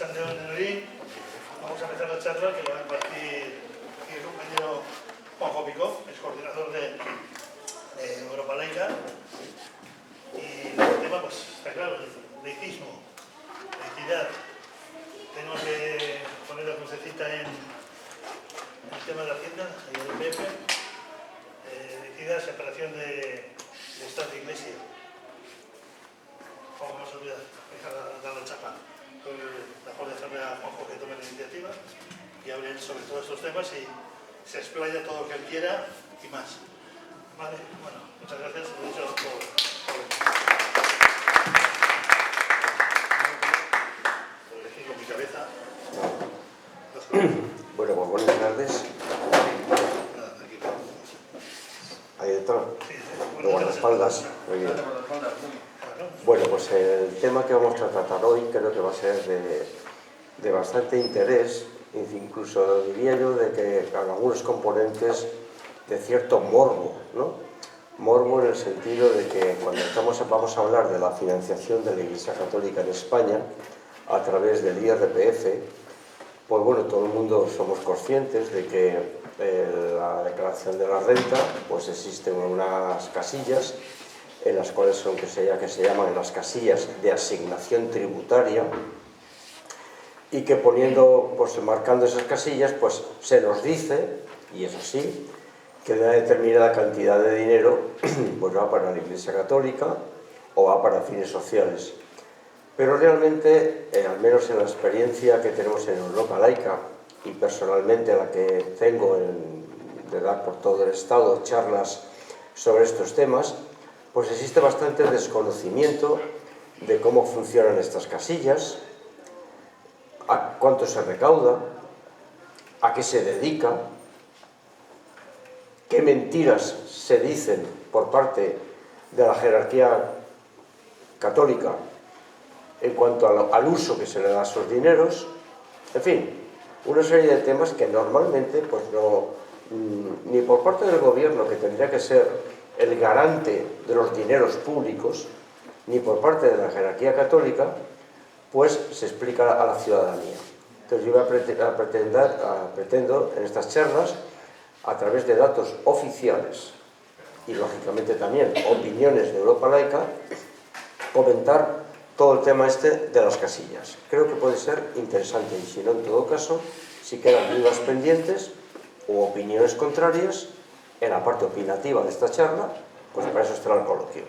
Santiago de Nenorín. Vamos a empezar la charla que va a impartir mi compañero Juanjo Picó, es coordinador de Europa Laica. Y el tema, pues, está claro, el laicismo, laicidad. Tenemos que poner la crucecita en el tema de la Hacienda, en el IPF. Laicidad, separación de Estado e Iglesia. Vamos a olvidar, dejar dar la chapa. Mejor dejarle a Juanjo que tome la iniciativa y hable sobre todos estos temas y se explaya todo lo que él quiera y más. Vale, bueno, muchas gracias. Lo he dicho por elegir con mi cabeza. Bueno, pues buenas tardes. Nada, tranquilo. Ahí detrás. Sí, De guardaespaldas. Muy bien. Bueno, pues el tema que vamos a tratar hoy creo que va a ser de bastante interés, incluso diría yo de que algunos componentes de cierto morbo, ¿no? Morbo en el sentido de que cuando vamos a hablar de la financiación de la Iglesia Católica en España a través del IRPF, pues bueno, todo el mundo somos conscientes de que la declaración de la renta, pues existen unas casillas en las cuales son que se llaman las casillas de asignación tributaria, y que marcando esas casillas, pues se nos dice, y es así, que una determinada cantidad de dinero pues va para la Iglesia Católica o va para fines sociales. Pero realmente, al menos en la experiencia que tenemos en Europa Laica, y personalmente la que tengo de dar por todo el Estado charlas sobre estos temas, pues existe bastante desconocimiento de cómo funcionan estas casillas, a cuánto se recauda, a qué se dedica, qué mentiras se dicen por parte de la jerarquía católica en cuanto al uso que se le da a esos dineros, en fin, una serie de temas que normalmente pues no, ni por parte del gobierno, que tendría que ser el garante de los dineros públicos, ni por parte de la jerarquía católica, pues se explica a la ciudadanía. Entonces yo pretendo en estas charlas, a través de datos oficiales y lógicamente también opiniones de Europa Laica, comentar todo el tema de las casillas. Creo que puede ser interesante y si no, en todo caso, si quedan dudas pendientes o opiniones contrarias, en la parte opinativa de esta charla, pues para eso estará el coloquio.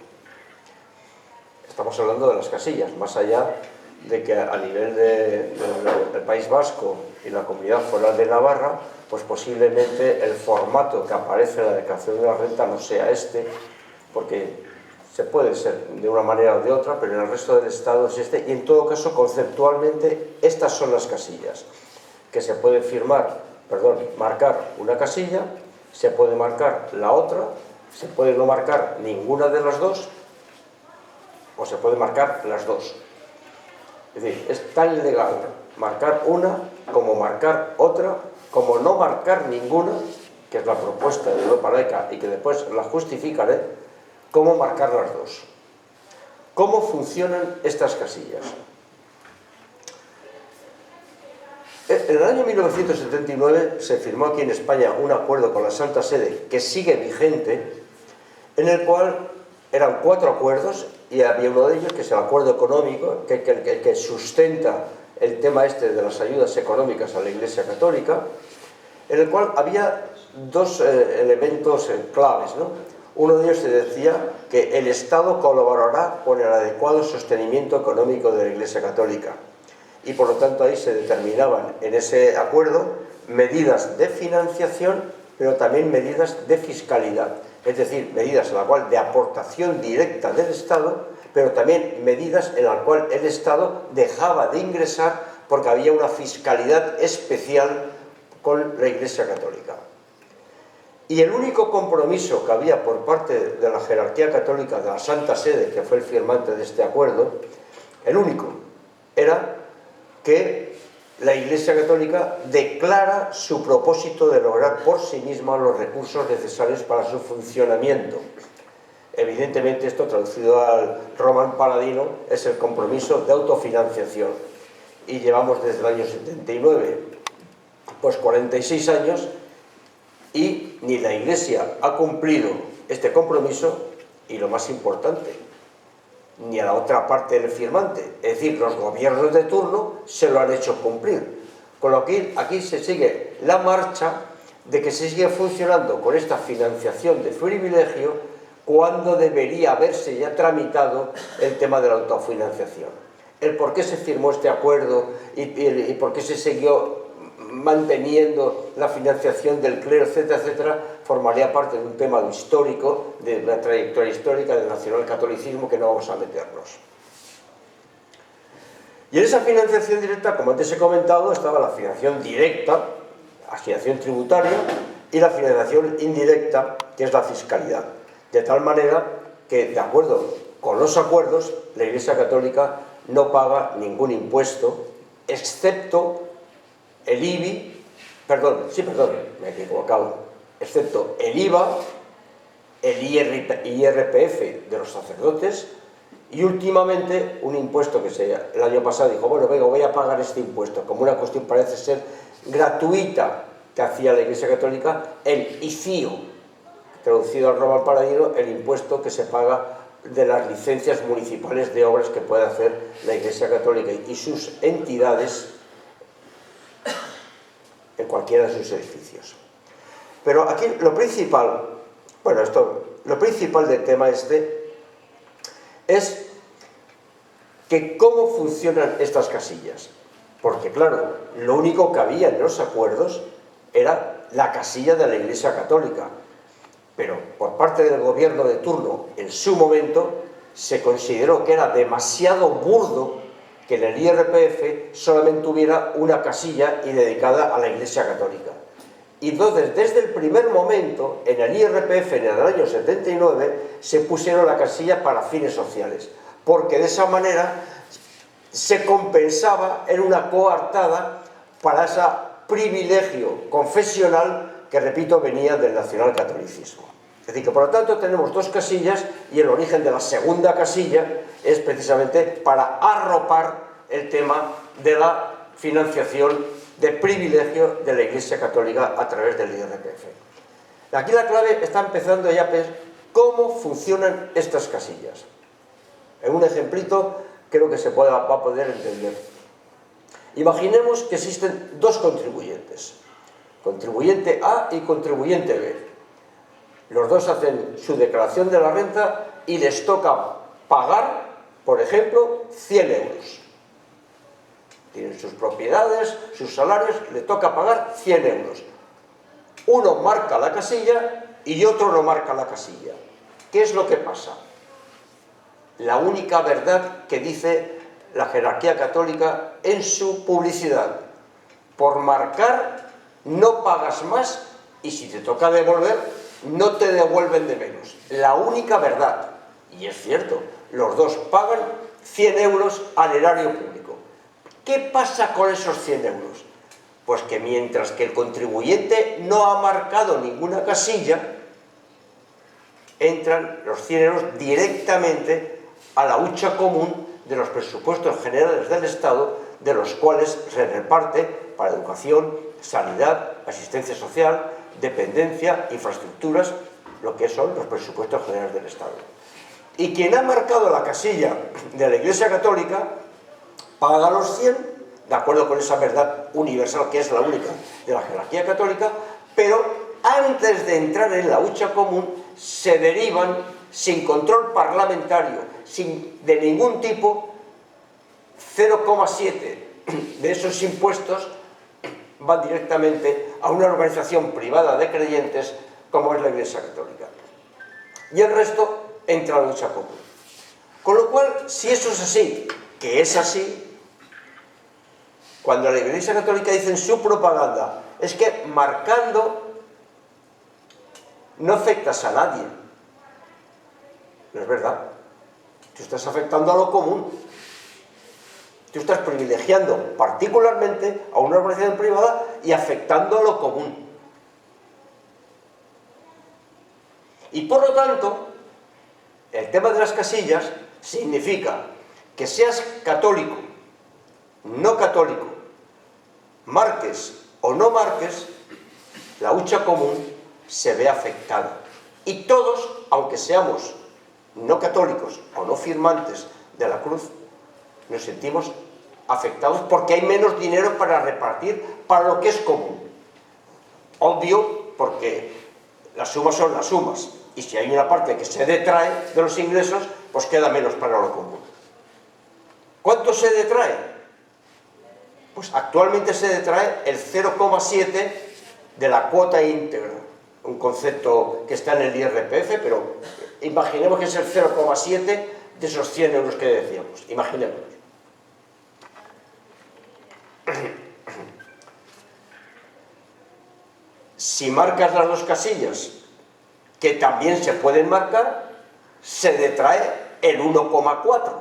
Estamos hablando de las casillas, más allá de que a nivel del País Vasco y la Comunidad Foral de Navarra, pues posiblemente el formato que aparece en la declaración de la renta no sea este, porque se puede ser de una manera o de otra, pero en el resto del Estado es este, y en todo caso, conceptualmente, estas son las casillas, que se puede marcar una casilla, se puede marcar la otra, se puede no marcar ninguna de las dos, o se puede marcar las dos. Es decir, es tan legal marcar una como marcar otra, como no marcar ninguna, que es la propuesta de Europa Laica y que después la justificaré, como marcar las dos. ¿Cómo funcionan estas casillas? En el año 1979 se firmó aquí en España un acuerdo con la Santa Sede que sigue vigente, en el cual eran 4 acuerdos y había uno de ellos que es el acuerdo económico que sustenta el tema de las ayudas económicas a la Iglesia Católica, en el cual había 2 elementos claves, ¿no? Uno de ellos se decía que el Estado colaborará con el adecuado sostenimiento económico de la Iglesia Católica. Y por lo tanto ahí se determinaban en ese acuerdo medidas de financiación, pero también medidas de fiscalidad, es decir, medidas en la cual de aportación directa del Estado, pero también medidas en las cuales el Estado dejaba de ingresar porque había una fiscalidad especial con la Iglesia Católica. Y el único compromiso que había por parte de la jerarquía católica de la Santa Sede, que fue el firmante de este acuerdo, el único, era que la Iglesia Católica declara su propósito de lograr por sí misma los recursos necesarios para su funcionamiento. Evidentemente esto, traducido al román paladino, es el compromiso de autofinanciación. y llevamos desde el año 79 pues 46 años y ni la Iglesia ha cumplido este compromiso y, lo más importante, ni a la otra parte del firmante, es decir, los gobiernos de turno se lo han hecho cumplir. Con lo que aquí se sigue la marcha de que se sigue funcionando con esta financiación de privilegio cuando debería haberse ya tramitado el tema de la autofinanciación. El por qué se firmó este acuerdo y por qué se siguió manteniendo la financiación del clero, etcétera, etcétera, formaría parte de un tema histórico, de la trayectoria histórica del nacionalcatolicismo que no vamos a meternos. Y en esa financiación directa, como antes he comentado, estaba la financiación directa, asignación tributaria, y la financiación indirecta, que es la fiscalidad. De tal manera que, de acuerdo con los acuerdos, la Iglesia Católica no paga ningún impuesto, excepto el IBI, me he equivocado, excepto el IVA, el IRPF de los sacerdotes, y últimamente un impuesto que el año pasado dijo, bueno, venga, voy a pagar este impuesto, como una cuestión parece ser gratuita que hacía la Iglesia Católica, el ICIO, traducido al romano paladino, el impuesto que se paga de las licencias municipales de obras que puede hacer la Iglesia Católica y sus entidades en cualquiera de sus edificios. Pero aquí lo principal, lo principal del tema este es que cómo funcionan estas casillas. Porque claro, lo único que había en los acuerdos era la casilla de la Iglesia Católica. Pero por parte del gobierno de turno, en su momento, se consideró que era demasiado burdo que en el IRPF solamente hubiera una casilla y dedicada a la Iglesia Católica. Y entonces, desde el primer momento, en el IRPF, en el año 79, se pusieron la casilla para fines sociales, porque de esa manera se compensaba, era una coartada para ese privilegio confesional que, repito, venía del nacionalcatolicismo. Es decir, que por lo tanto tenemos dos casillas y el origen de la segunda casilla es precisamente para arropar el tema de la financiación de privilegio de la Iglesia Católica a través del IRPF. Aquí la clave está empezando ya a ver cómo funcionan estas casillas. En un ejemplito creo que va a poder entender. Imaginemos que existen dos contribuyentes, contribuyente A y contribuyente B. Los dos hacen su declaración de la renta y les toca pagar, por ejemplo, 100 euros. Tienen sus propiedades, sus salarios, le toca pagar 100 euros. Uno marca la casilla y otro no marca la casilla. ¿Qué es lo que pasa? La única verdad que dice la jerarquía católica en su publicidad: por marcar no pagas más y si te toca devolver no te devuelven de menos. La única verdad. Y es cierto, los dos pagan 100 euros al erario público. ¿Qué pasa con esos 100 euros? Pues que mientras que el contribuyente no ha marcado ninguna casilla, entran los 100 euros directamente a la hucha común de los presupuestos generales del Estado, de los cuales se reparte para educación, sanidad, asistencia social, dependencia, infraestructuras, lo que son los presupuestos generales del Estado. Y quien ha marcado la casilla de la Iglesia Católica paga los 100, de acuerdo con esa verdad universal que es la única de la jerarquía católica, pero antes de entrar en la hucha común se derivan, sin control parlamentario, de ningún tipo, 0,7 de esos impuestos van directamente a una organización privada de creyentes como es la Iglesia Católica. Y el resto entra a la lucha común. Con lo cual, si eso es así, que es así, cuando la Iglesia Católica dice en su propaganda, es que marcando no afectas a nadie. No es verdad. Tú estás afectando a lo común. Tú estás privilegiando particularmente a una organización privada y afectando a lo común. Y por lo tanto, el tema de las casillas significa que seas católico no católico, marques o no marques, la hucha común se ve afectada. Y todos, aunque seamos no católicos o no firmantes de la cruz, nos sentimos afectados porque hay menos dinero para repartir para lo que es común. Obvio, porque las sumas son las sumas, y si hay una parte que se detrae de los ingresos, pues queda menos para lo común. ¿Cuánto se detrae? Pues actualmente se detrae el 0,7 de la cuota íntegra, un concepto que está en el IRPF, pero imaginemos que es el 0,7 de esos 100 euros que decíamos, imaginémonos. Si marcas las dos casillas, que también se pueden marcar, se detrae el 1,4.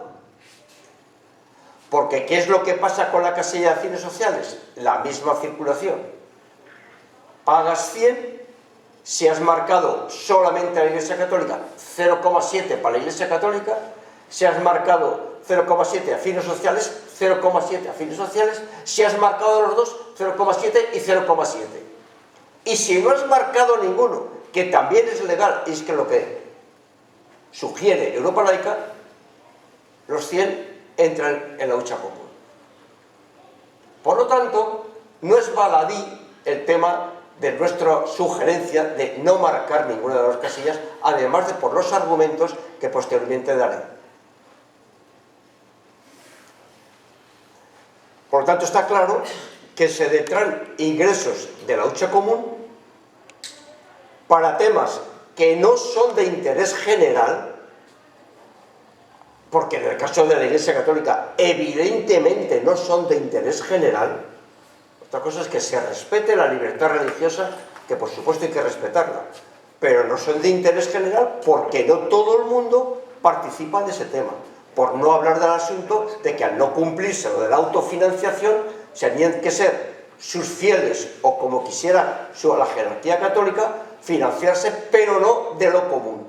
Porque ¿qué es lo que pasa con la casilla de fines sociales? La misma circulación. Pagas 100, si has marcado solamente a la Iglesia Católica 0,7 para la Iglesia Católica, si has marcado 0,7 a fines sociales, 0,7 a fines sociales, si has marcado los dos, 0,7 y 0,7. Y si no has marcado ninguno, que también es legal, y es que lo que sugiere Europa Laica, los 100 entran en la hucha común. Por lo tanto, no es baladí el tema de nuestra sugerencia de no marcar ninguna de las casillas, además de por los argumentos que posteriormente daré. Por lo tanto, está claro que se detraen ingresos de la hucha común para temas que no son de interés general, porque en el caso de la Iglesia Católica evidentemente no son de interés general. Otra cosa es que se respete la libertad religiosa, que por supuesto hay que respetarla, pero no son de interés general porque no todo el mundo participa de ese tema. Por no hablar del asunto de que al no cumplirse lo de la autofinanciación, tenían que ser sus fieles, o como quisiera la jerarquía católica, financiarse, pero no de lo común.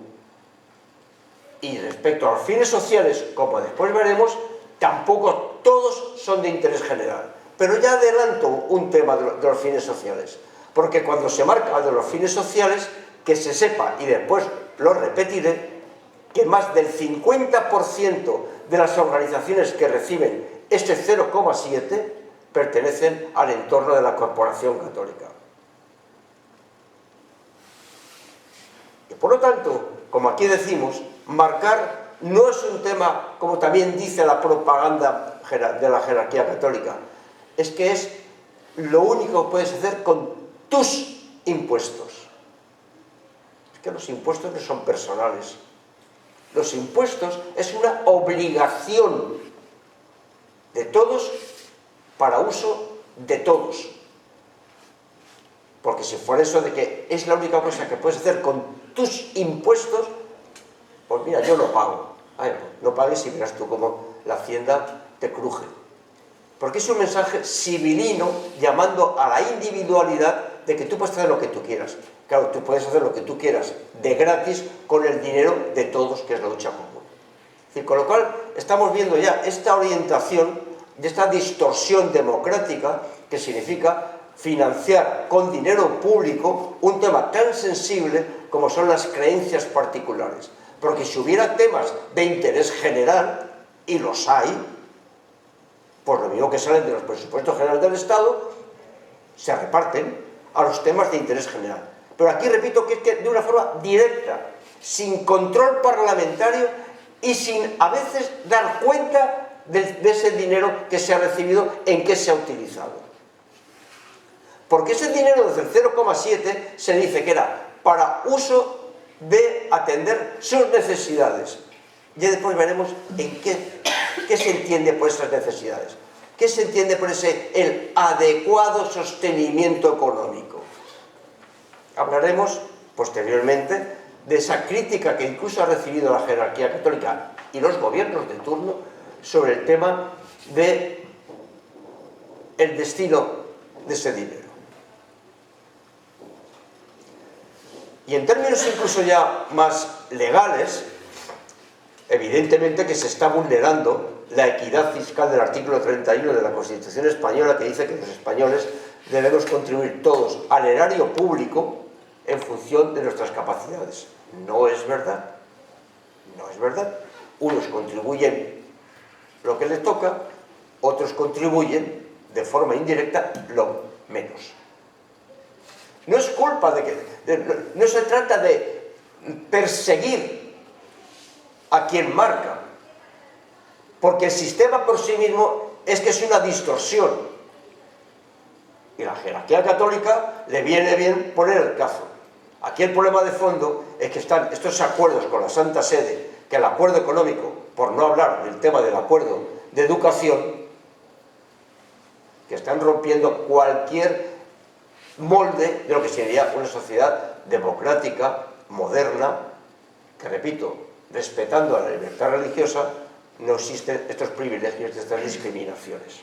Y respecto a los fines sociales, como después veremos, tampoco todos son de interés general. Pero ya adelanto un tema de los fines sociales, porque cuando se marca de los fines sociales, que se sepa, y después lo repetiré, que más del 50% de las organizaciones que reciben este 0,7 pertenecen al entorno de la Corporación Católica. Y por lo tanto, como aquí decimos, marcar no es un tema, como también dice la propaganda de la jerarquía católica, es que es lo único que puedes hacer con tus impuestos. Es que los impuestos no son personales. Los impuestos es una obligación de todos para uso de todos. Porque si fuera eso de que es la única cosa que puedes hacer con tus impuestos, pues mira, yo no pago. Ay, no pagues y verás tú cómo la Hacienda te cruje. Porque es un mensaje civilino llamando a la individualidad de que tú puedes hacer lo que tú quieras. Claro, tú puedes hacer lo que tú quieras de gratis con el dinero de todos, que es la hucha común. Es decir, con lo cual estamos viendo ya esta orientación, de esta distorsión democrática que significa financiar con dinero público un tema tan sensible como son las creencias particulares. Porque si hubiera temas de interés general, y los hay, por lo mismo que salen de los presupuestos generales del Estado, se reparten a los temas de interés general. Pero aquí repito que es que de una forma directa, sin control parlamentario y sin a veces dar cuenta de ese dinero que se ha recibido, en qué se ha utilizado. Porque ese dinero desde el 0,7 se dice que era para uso de atender sus necesidades. Ya después veremos en qué se entiende por esas necesidades. ¿Qué se entiende por el adecuado sostenimiento económico? Hablaremos posteriormente de esa crítica que incluso ha recibido la jerarquía católica y los gobiernos de turno sobre el tema del destino de ese dinero. Y en términos incluso ya más legales, evidentemente que se está vulnerando la equidad fiscal del artículo 31 de la Constitución española, que dice que los españoles debemos contribuir todos al erario público en función de nuestras capacidades. No es verdad. No es verdad. Unos contribuyen lo que les toca, otros contribuyen de forma indirecta lo menos. No es culpa de que... no se trata de perseguir a quien marca, porque el sistema por sí mismo es que es una distorsión. Y la jerarquía católica le viene bien poner el cazo. Aquí el problema de fondo es que están estos acuerdos con la Santa Sede, que el acuerdo económico, por no hablar del tema del acuerdo de educación, que están rompiendo cualquier molde de lo que sería una sociedad democrática, moderna, que, repito, respetando a la libertad religiosa, no existen estos privilegios, estas discriminaciones.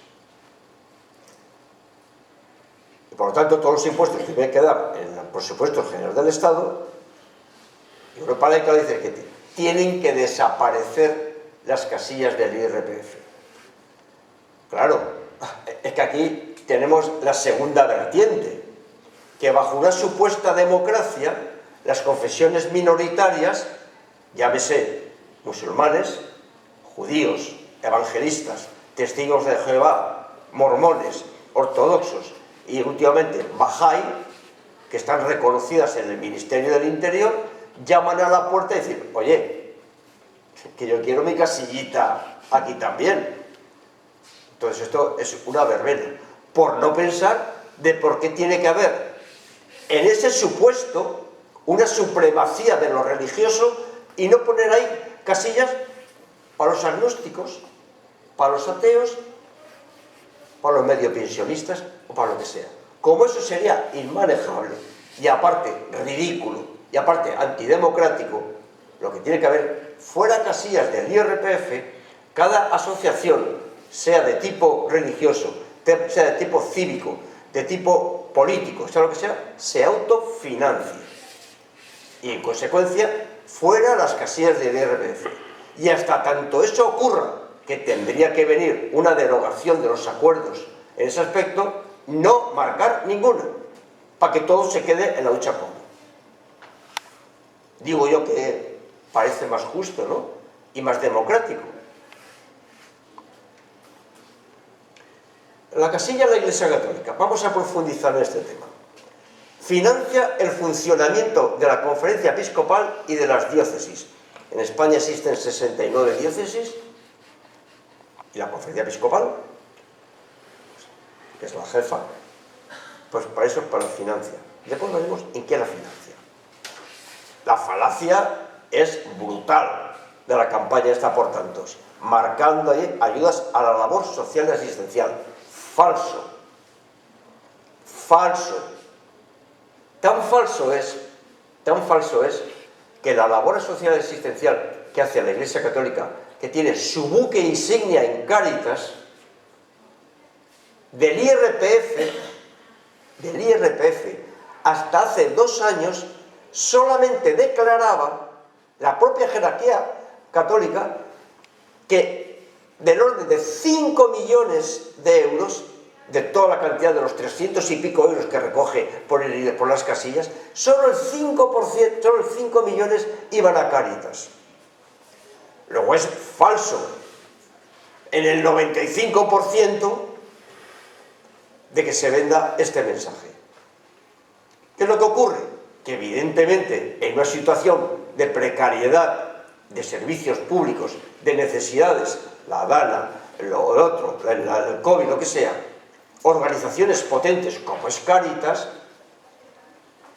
Y por lo tanto, todos los impuestos que deben quedar en el presupuesto general del Estado, Europa Laica dice que tienen que desaparecer las casillas del IRPF. Claro, es que aquí tenemos la segunda vertiente, que bajo una supuesta democracia, las confesiones minoritarias, llámese musulmanes, judíos, evangelistas, testigos de Jehová, mormones, ortodoxos y últimamente Bahá'í, que están reconocidas en el Ministerio del Interior, llaman a la puerta y dicen: oye, que yo quiero mi casillita aquí también. Entonces esto es una verbena, por no pensar de por qué tiene que haber en ese supuesto una supremacía de lo religioso y no poner ahí casillas para los agnósticos, para los ateos, para los medio pensionistas o para lo que sea. Como eso sería inmanejable y aparte ridículo y aparte antidemocrático, lo que tiene que haber fuera casillas del IRPF, cada asociación, sea de tipo religioso, sea de tipo cívico, de tipo político, sea lo que sea, se autofinancie. Y en consecuencia, fuera las casillas del IRPF. Y hasta tanto eso ocurra, que tendría que venir una derogación de los acuerdos en ese aspecto, no marcar ninguna, para que todo se quede en la lucha común. Digo yo que parece más justo, ¿no? Y más democrático. La casilla de la Iglesia Católica, vamos a profundizar en este tema. Financia el funcionamiento de la Conferencia Episcopal y de las diócesis. En España existen 69 diócesis y la Conferencia Episcopal, que es la jefa, pues para eso es para la financia. Después veremos en qué la financia. La falacia es brutal de la campaña esta por tantos, marcando ahí ayudas a la labor social y asistencial. Falso. Falso. Tan falso es que la labor social y asistencial que hace la Iglesia Católica, que tiene su buque insignia en Cáritas, del IRPF, hasta hace 2 años, solamente declaraba la propia jerarquía católica que del orden de 5 millones de euros, de toda la cantidad de los 300 y pico euros que recoge por las casillas, solo el 5%, solo el 5 millones iban a Cáritas. Luego es falso en el 95% de que se venda este mensaje. ¿Qué es lo que ocurre? Que evidentemente en una situación de precariedad de servicios públicos, de necesidades, la Dana, lo otro, el COVID, lo que sea, organizaciones potentes como es Cáritas,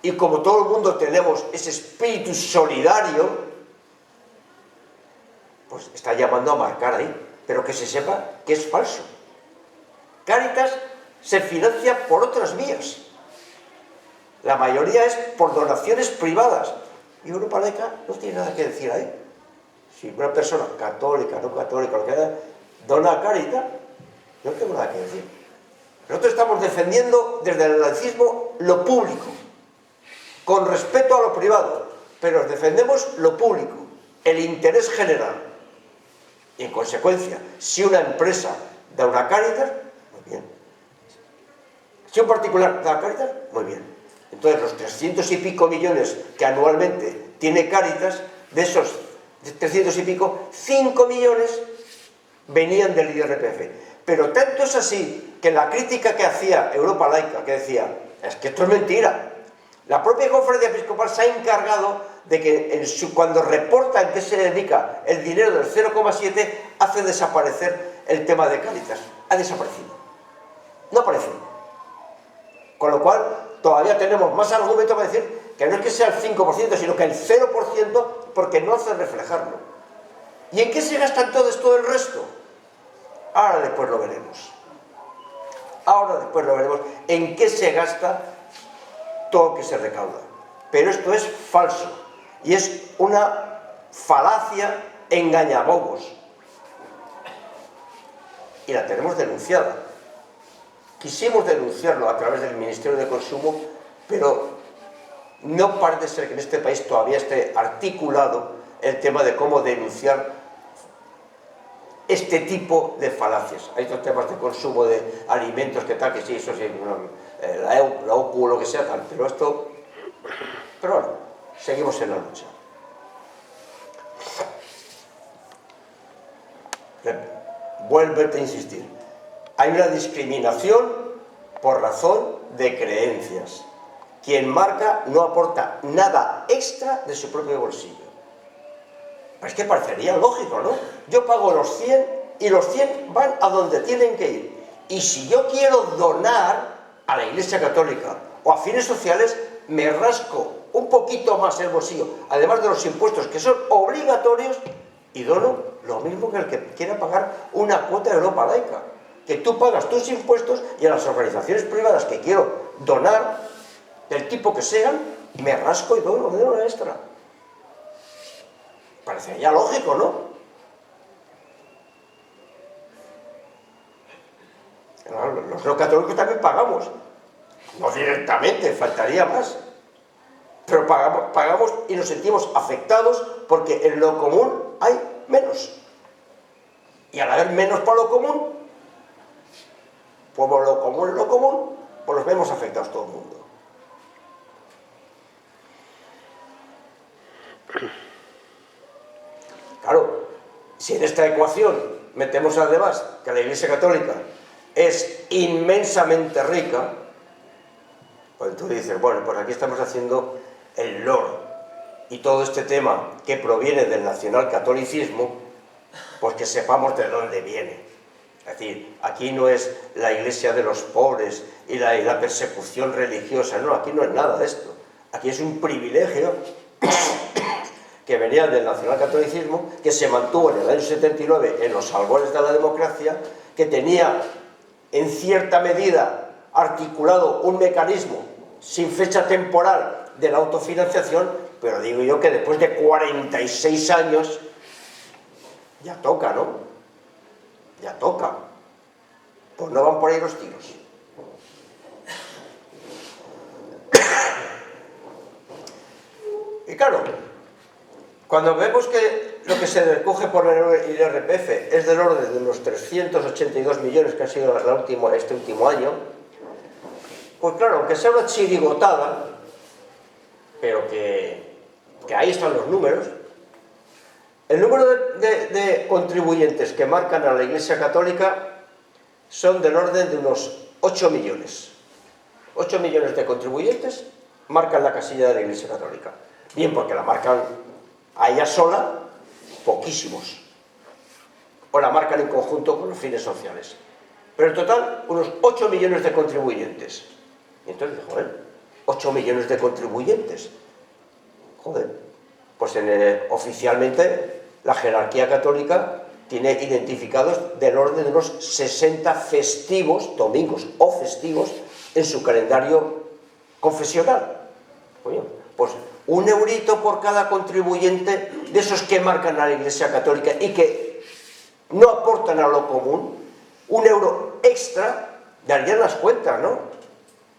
y como todo el mundo tenemos ese espíritu solidario, pues está llamando a marcar ahí, pero que se sepa que es falso. Cáritas se financia por otras vías. La mayoría es por donaciones privadas. Y Europa Laica no tiene nada que decir ahí. Si una persona católica, no católica, lo que sea, dona a Cáritas, no tengo nada que decir. Nosotros estamos defendiendo desde el laicismo lo público, con respeto a lo privado, pero defendemos lo público, el interés general. Y en consecuencia, si una empresa da una Cáritas, muy bien. Si un particular da Cáritas, muy bien. Entonces, los 300 y pico millones que anualmente tiene Cáritas, de esos 300 y pico, 5 millones venían del IRPF. Pero tanto es así que la crítica que hacía Europa Laica, que decía, es que esto es mentira. La propia Conferencia Episcopal se ha encargado de que cuando reporta en qué se dedica el dinero del 0,7, hace desaparecer el tema de Cáritas. Ha desaparecido. No aparece. Con lo cual, todavía tenemos más argumentos para decir que no es que sea el 5%, sino que el 0%, porque no hace reflejarlo. ¿Y en qué se gastan todo el resto? Ahora después lo veremos. Ahora después lo veremos en qué se gasta todo lo que se recauda. Pero esto es falso. Y es una falacia engañabobos. Y la tenemos denunciada. Quisimos denunciarlo a través del Ministerio de Consumo, pero no parece ser que en este país todavía esté articulado el tema de cómo denunciar este tipo de falacias. Hay otros temas de consumo de alimentos, que tal, que sí, eso sí, la OCU o lo que sea, tal, pero esto... Pero bueno, seguimos en la lucha. Vuélvete a insistir. Hay una discriminación por razón de creencias. Quien marca no aporta nada extra de su propio bolsillo. Pues es que parecería lógico, ¿no? Yo pago los 100 y los 100 van a donde tienen que ir. Y si yo quiero donar a la Iglesia Católica o a fines sociales, me rasco un poquito más el bolsillo, además de los impuestos que son obligatorios, y dono lo mismo que el que quiera pagar una cuota de Europa Laica. Que tú pagas tus impuestos y a las organizaciones privadas que quiero donar, del tipo que sean, me rasco y dono de una extra. Parecería lógico, ¿no? Los no católicos también pagamos. No directamente, faltaría más. Pero pagamos y nos sentimos afectados porque en lo común hay menos. Y al haber menos para lo común, pues lo común es lo común, pues los vemos afectados todo el mundo. Claro, si en esta ecuación metemos además que la Iglesia Católica es inmensamente rica, pues tú dices, bueno, pues aquí estamos haciendo el loro. Y todo este tema que proviene del nacionalcatolicismo, pues que sepamos de dónde viene. Es decir, aquí no es la iglesia de los pobres y la persecución religiosa, no, aquí no es nada de esto. Aquí es un privilegio que venía del nacionalcatolicismo, que se mantuvo en el año 79 en los albores de la democracia, que tenía en cierta medida articulado un mecanismo sin fecha temporal de la autofinanciación, pero digo yo que después de 46 años ya toca, ¿no? Ya toca. Pues no van por ahí los tiros. Y claro, cuando vemos que lo que se recoge por el IRPF es del orden de unos 382 millones que ha sido este último año, pues claro, aunque sea una chirigotada, pero que ahí están los números, el número de contribuyentes que marcan a la Iglesia Católica son del orden de unos 8 millones. 8 millones de contribuyentes marcan la casilla de la Iglesia Católica. Bien, porque la marcan a ella sola, poquísimos. O la marcan en conjunto con los fines sociales. Pero en total, unos 8 millones de contribuyentes. Y entonces, joder, 8 millones de contribuyentes. Joder, pues oficialmente la jerarquía católica tiene identificados del orden de unos 60 festivos, domingos o festivos, en su calendario confesional. Coño, pues un eurito por cada contribuyente de esos que marcan a la Iglesia Católica y que no aportan a lo común, un euro extra, darían las cuentas, ¿no?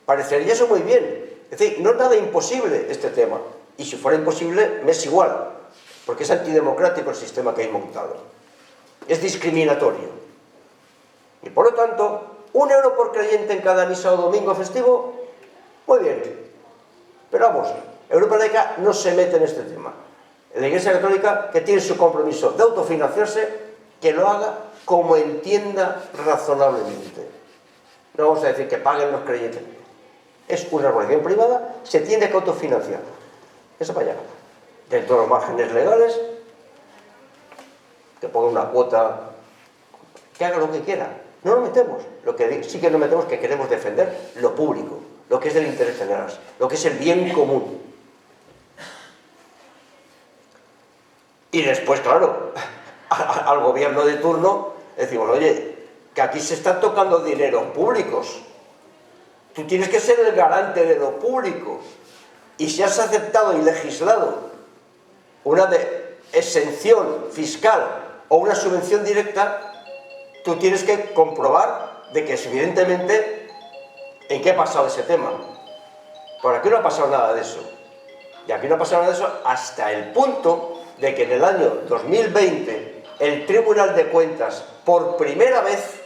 Parecería eso muy bien. Es decir, no es nada imposible este tema. Y si fuera imposible, me es igual, porque es antidemocrático el sistema que hay montado. es discriminatorio. Y por lo tanto, 1 euro por creyente en cada misa o domingo festivo, muy bien. Pero vamos, Europa laica no se mete en este tema. La Iglesia Católica, que tiene su compromiso de autofinanciarse, que lo haga como entienda razonablemente. No vamos a decir que paguen los creyentes. Es una organización privada, se tiene que autofinanciar. Eso para allá. Dentro de los márgenes legales, que ponga una cuota, que haga lo que quiera. No nos metemos. Lo que sí que nos metemos es que queremos defender lo público, lo que es del interés general, lo que es el bien común. Y después, claro, al gobierno de turno decimos, oye, que aquí se están tocando dineros públicos. Tú tienes que ser el garante de lo público. Y si has aceptado y legislado una exención fiscal o una subvención directa, tú tienes que comprobar de que evidentemente en qué ha pasado ese tema. Por aquí no ha pasado nada de eso. Y aquí no ha pasado nada de eso hasta el punto de que en el año 2020 el Tribunal de Cuentas por primera vez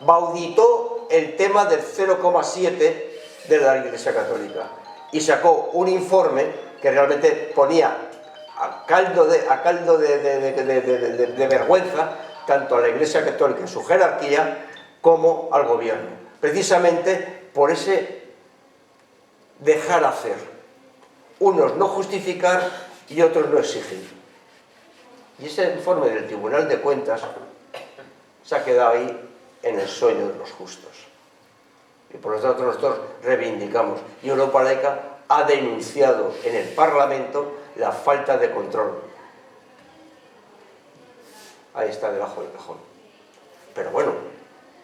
auditó el tema del 0,7 de la Iglesia Católica y sacó un informe que realmente ponía a caldo de vergüenza tanto a la Iglesia Católica en su jerarquía como al gobierno, precisamente por ese dejar hacer, unos no justificar y otros no exigir. Y ese informe del Tribunal de Cuentas se ha quedado ahí en el sueño de los justos. Y por lo tanto nosotros reivindicamos. Y Europa Laica ha denunciado en el Parlamento la falta de control. Ahí está debajo del cajón. Pero bueno,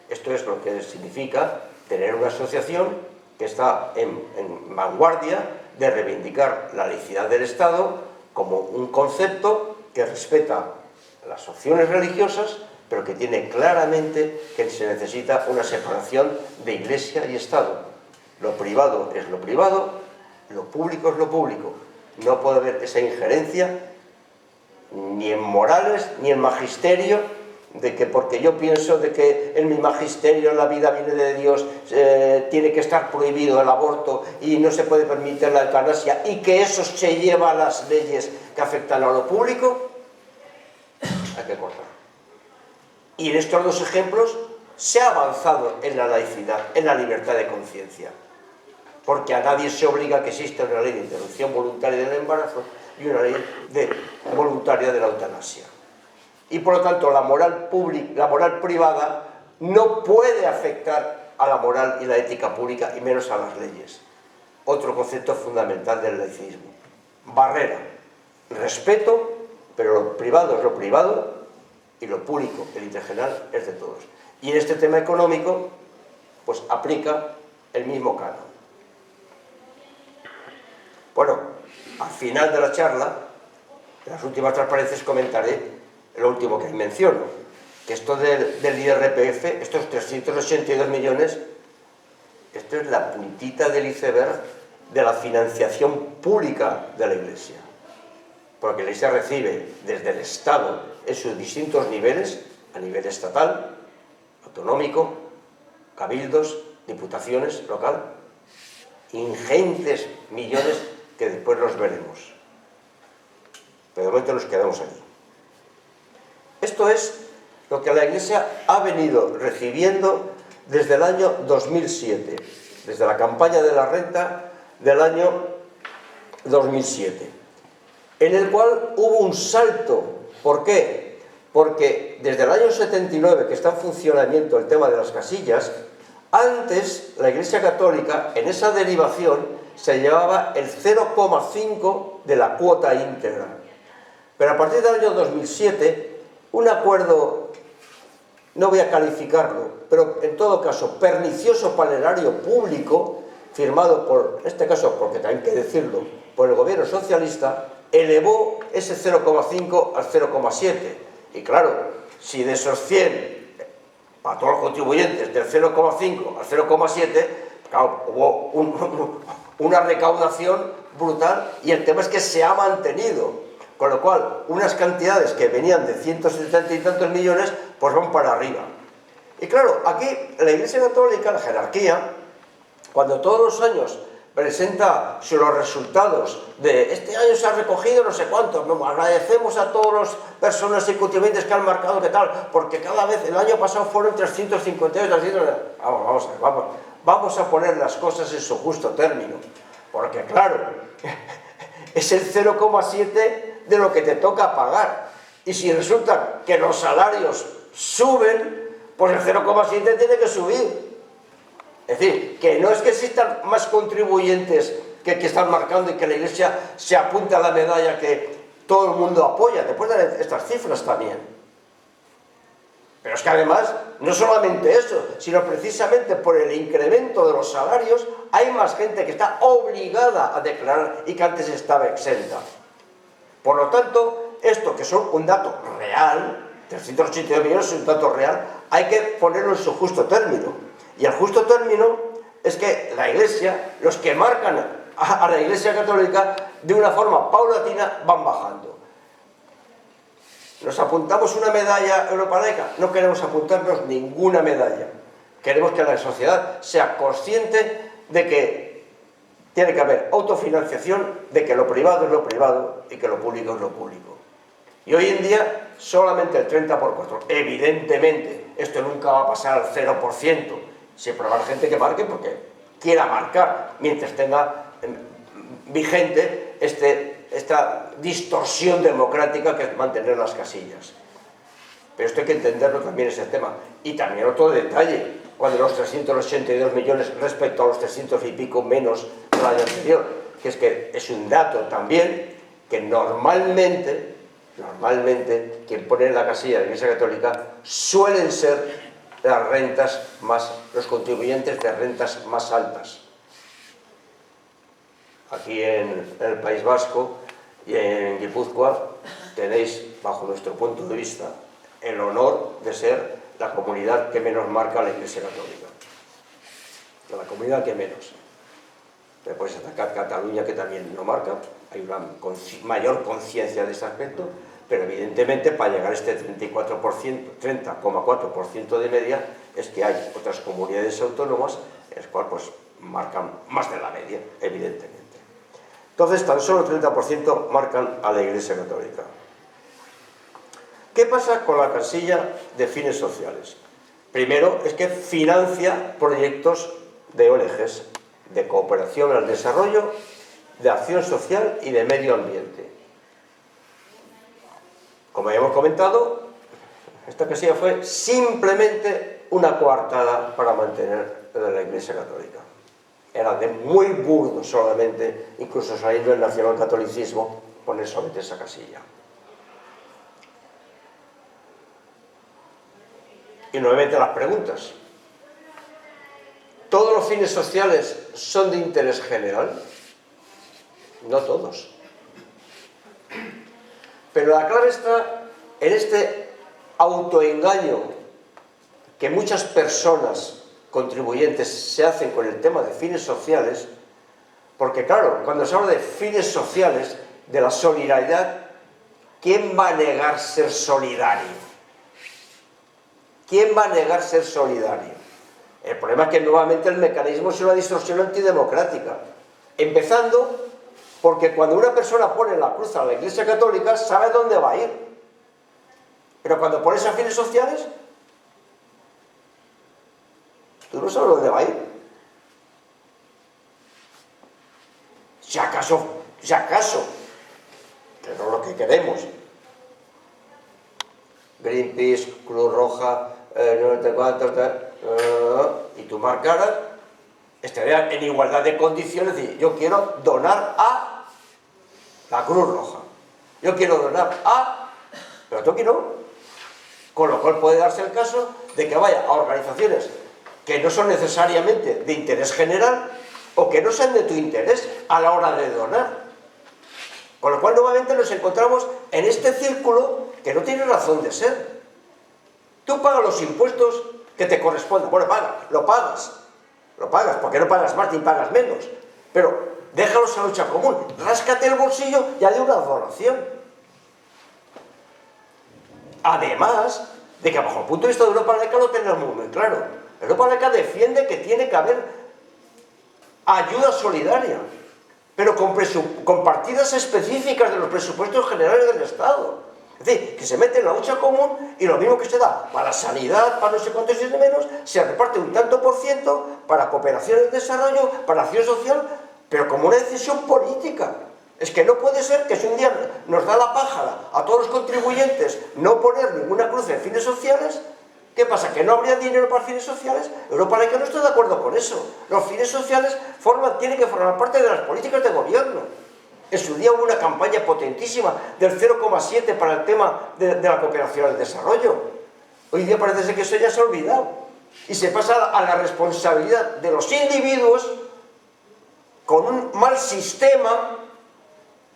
esto es lo que significa tener una asociación que está en vanguardia de reivindicar la laicidad del Estado como un concepto que respeta las opciones religiosas, pero que tiene claramente que se necesita una separación de Iglesia y Estado. Lo privado es lo privado, lo público es lo público. No puede haber esa injerencia ni en morales ni en magisterio, de que porque yo pienso de que en mi magisterio la vida viene de Dios, tiene que estar prohibido el aborto y no se puede permitir la eutanasia, y que eso se lleva a las leyes que afectan a lo público, hay que cortar. Y en estos dos ejemplos se ha avanzado en la laicidad, en la libertad de conciencia, porque a nadie se obliga a que exista una ley de interrupción voluntaria del embarazo y una ley voluntaria de la eutanasia. Y por lo tanto la moral pública, la moral privada no puede afectar a la moral y la ética pública, y menos a las leyes. Otro concepto fundamental del laicismo. Barrera, respeto, pero lo privado es lo privado y lo público, el interés general, es de todos. Y en este tema económico, pues aplica el mismo canon. Bueno, al final de la charla, en las últimas transparencias comentaré lo último que menciono, que esto del IRPF, estos 382 millones, esto es la puntita del iceberg de la financiación pública de la Iglesia. Porque la Iglesia recibe desde el Estado en sus distintos niveles, a nivel estatal, autonómico, cabildos, diputaciones, local, ingentes millones que después los veremos. Pero de momento nos quedamos aquí. Esto es lo que la Iglesia ha venido recibiendo desde el año 2007, desde la campaña de la renta del año 2007, en el cual hubo un salto. ¿Por qué? Porque desde el año 79, que está en funcionamiento el tema de las casillas, antes la Iglesia Católica, en esa derivación, se llevaba el 0,5 de la cuota íntegra. Pero a partir del año 2007, un acuerdo, no voy a calificarlo, pero en todo caso, pernicioso para el erario público, firmado por, en este caso, porque también hay que decirlo, por el gobierno socialista, elevó ese 0,5 al 0,7. Y claro, si de esos 100, para todos los contribuyentes, del 0,5 al 0,7, claro, hubo una recaudación brutal, y el tema es que se ha mantenido. Con lo cual, unas cantidades que venían de 170 y tantos millones, pues van para arriba. Y claro, aquí la Iglesia Católica, la jerarquía, cuando todos los años presenta los resultados de este año se ha recogido no sé cuánto, agradecemos a todas las personas y contribuyentes que han marcado que tal, porque cada vez, el año pasado fueron 352, 300, vamos a poner las cosas en su justo término, porque claro, es el 0,7 de lo que te toca pagar, y si resulta que los salarios suben, pues el 0,7 tiene que subir. Es decir, que no es que existan más contribuyentes que están marcando y que la Iglesia se apunta a la medalla que todo el mundo apoya, después de estas cifras también. Pero es que además, no solamente eso, sino precisamente por el incremento de los salarios, hay más gente que está obligada a declarar y que antes estaba exenta. Por lo tanto, esto que son un dato real, 382 millones es un dato real, hay que ponerlo en su justo término. Y el justo término es que la Iglesia, los que marcan a la Iglesia Católica, de una forma paulatina van bajando. ¿Nos apuntamos una medalla europalaica? No queremos apuntarnos ninguna medalla. Queremos que la sociedad sea consciente de que tiene que haber autofinanciación, de que lo privado es lo privado y que lo público es lo público. Y hoy en día solamente el 30%. Evidentemente, esto nunca va a pasar al 0%. Siempre habrá gente que marque porque quiera marcar, mientras tenga vigente esta distorsión democrática que es mantener las casillas. Pero esto hay que entenderlo también, ese tema. Y también otro detalle, cuando los 382 millones respecto a los 300 y pico menos del año anterior, que es un dato también que normalmente quien pone en la casilla de la Iglesia Católica suelen ser las rentas los contribuyentes de rentas más altas. Aquí en el País Vasco y en Guipúzcoa tenéis, bajo nuestro punto de vista, el honor de ser la comunidad que menos marca la Iglesia Católica. La comunidad que menos. Después está Cataluña, que también no marca, hay una mayor conciencia de este aspecto, pero evidentemente para llegar a este 30,4% de media es que hay otras comunidades autónomas en las cuales pues, marcan más de la media, evidentemente. Entonces, tan solo el 30% marcan a la Iglesia Católica. ¿Qué pasa con la casilla de fines sociales? Primero, es que financia proyectos de ONGs, de cooperación al desarrollo, de acción social y de medio ambiente. Como ya hemos comentado, esta casilla fue simplemente una coartada para mantener la Iglesia Católica. Era de muy burdo solamente, incluso saliendo del nacionalcatolicismo, poner solamente esa casilla. Y nuevamente las preguntas. ¿Todos los fines sociales son de interés general? No todos. Pero la clave está en este autoengaño que muchas personas contribuyentes se hacen con el tema de fines sociales, porque claro, cuando se habla de fines sociales, de la solidaridad, ¿quién va a negar ser solidario? ¿Quién va a negar ser solidario? El problema es que nuevamente el mecanismo es una distorsión antidemocrática, empezando porque cuando una persona pone la cruz a la Iglesia Católica sabe dónde va a ir, pero cuando pones a fines sociales tú no sabes dónde va a ir. Si acaso, que no es lo que queremos, Greenpeace, Cruz Roja, no sé cuántos, y tú marcaras, estaría en igualdad de condiciones, es decir, yo quiero donar a la Cruz Roja, yo quiero donar a, pero tú aquí no, con lo cual puede darse el caso de que vaya a organizaciones que no son necesariamente de interés general o que no sean de tu interés a la hora de donar, con lo cual nuevamente nos encontramos en este círculo que no tiene razón de ser. Tú pagas los impuestos que te correspondan, bueno, lo pagas, porque no pagas más ni pagas menos, pero déjalos a lucha común, ráscate el bolsillo y haz una donación. Además de que bajo el punto de vista de Europa Laica lo tenemos muy claro. Europa Laica defiende que tiene que haber ayuda solidaria, pero con partidas específicas de los presupuestos generales del Estado. Es decir, que se mete en la lucha común y lo mismo que se da para sanidad, para no sé cuántos y menos, se reparte un tanto por ciento para cooperación y desarrollo, para acción social, pero como una decisión política. Es que no puede ser que si un día nos da la pájara a todos los contribuyentes no poner ninguna cruz en fines sociales, ¿qué pasa? ¿Que no habría dinero para fines sociales? Europa Laica no está de acuerdo con eso. Los fines sociales tienen que formar parte de las políticas de gobierno. En su día hubo una campaña potentísima del 0,7 para el tema de la cooperación al desarrollo. Hoy día parece ser que eso ya se ha olvidado. Y se pasa a la responsabilidad de los individuos con un mal sistema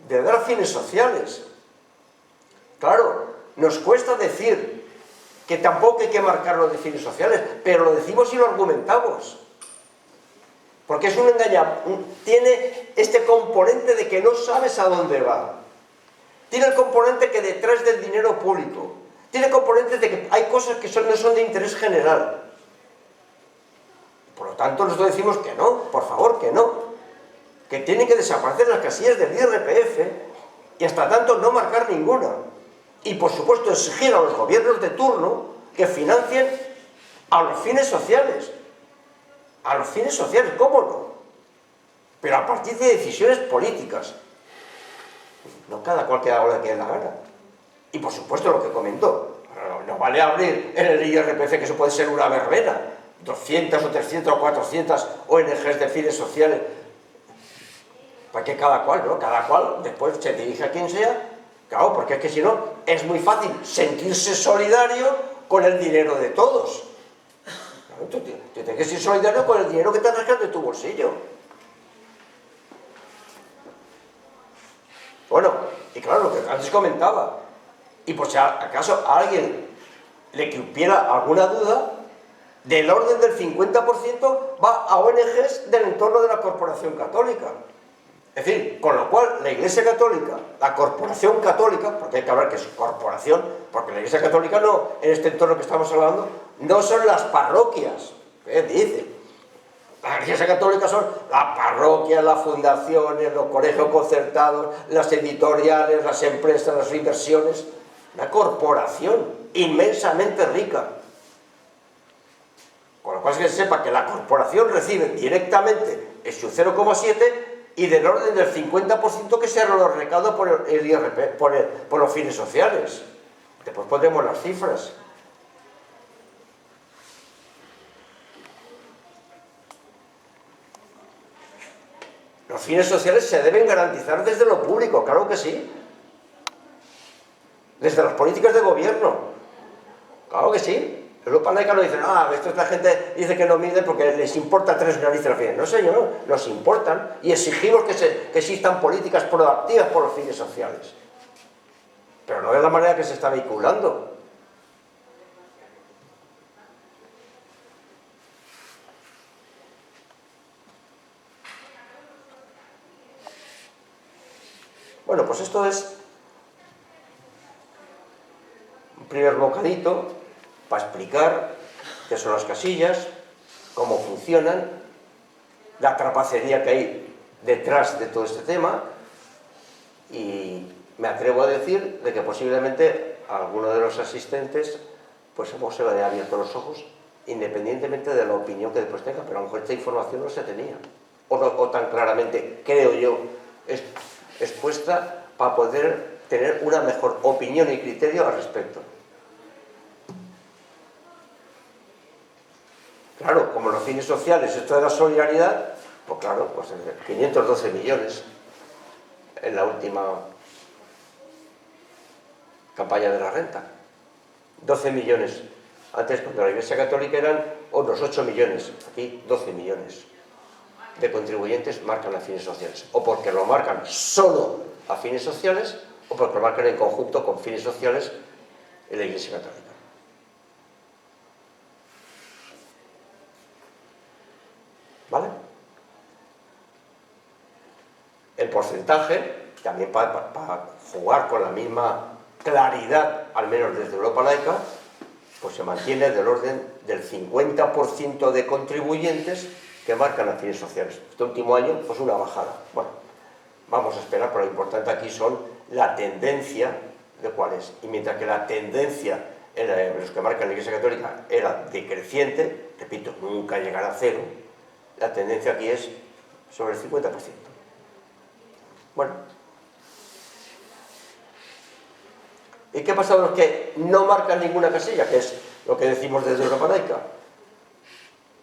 de dar fines sociales. Claro, nos cuesta decir que tampoco hay que marcarlo de fines sociales, pero lo decimos y lo argumentamos. Porque es un engaño, tiene este componente de que no sabes a dónde va. Tiene el componente que detrás del dinero público. Tiene componentes de que hay cosas que no son de interés general. Por lo tanto, nosotros decimos que no, por favor, que no. Que tienen que desaparecer las casillas del IRPF y hasta tanto no marcar ninguna. Y por supuesto exigir a los gobiernos de turno que financien a los fines sociales. A los fines sociales, ¿cómo no? Pero a partir de decisiones políticas. No cada cual que haga lo que le dé la gana. Y por supuesto lo que comentó. No vale abrir en el IRPF, que eso puede ser una verbena. 200 o 300 o 400 ONGs de fines sociales. Para que cada cual, ¿no? Cada cual después se dirige a quien sea. Claro, porque es que si no, es muy fácil sentirse solidario con el dinero de todos. Claro, tú tienes que ser solidario con el dinero que te arrancas de tu bolsillo. Bueno, y claro, lo que antes comentaba, y por si acaso a alguien le cupiera alguna duda, del orden del 50% va a ONGs del entorno de la Corporación Católica. Es decir, con lo cual la Iglesia Católica, la Corporación Católica, porque hay que hablar que es corporación, porque la Iglesia Católica no, en este entorno que estamos hablando, no son las parroquias, ¿qué dice? La Iglesia Católica son las parroquias, las fundaciones, los colegios concertados, las editoriales, las empresas, las inversiones. Una corporación inmensamente rica. Con lo cual es que se sepa que la corporación recibe directamente en su 0,7 y del orden del 50% que se lo recauda por el IRP, por los fines sociales. Después pondremos las cifras. Los fines sociales se deben garantizar desde lo público, claro que sí. Desde las políticas de gobierno. Claro que sí. Europa Laica no dice, esto es la gente dice que no mide porque les importa tres narices los fines. No, señor, nos importan y exigimos que existan políticas proactivas por los fines sociales. Pero no es la manera que se está vehiculando. Bueno, pues esto es un primer bocadito para explicar qué son las casillas, cómo funcionan, la trapacería que hay detrás de todo este tema, y me atrevo a decir de que posiblemente a alguno de los asistentes pues se le haya abierto los ojos, independientemente de la opinión que después tenga, pero a lo mejor esta información no se tenía, o tan claramente, creo yo, expuesta para poder tener una mejor opinión y criterio al respecto. Claro, como los fines sociales, esto de la solidaridad, pues claro, pues 512 millones en la última campaña de la renta. 12 millones. Antes, cuando la Iglesia Católica eran unos 8 millones, aquí 12 millones de contribuyentes marcan a fines sociales. O porque lo marcan solo a fines sociales, o porque lo marcan en conjunto con fines sociales en la Iglesia Católica. ¿Vale? El porcentaje, también para jugar con la misma claridad, al menos desde Europa Laica, pues se mantiene del orden del 50% de contribuyentes que marcan las fines sociales. Este último año, pues una bajada. Bueno, vamos a esperar, pero lo importante aquí son la tendencia de cuál es. Y mientras que la tendencia en los que marcan la Iglesia Católica era decreciente, repito, nunca llegará a cero, la tendencia aquí es sobre el 50%. Bueno. ¿Y qué pasa con los que no marcan ninguna casilla? Que es lo que decimos desde Europa Laica.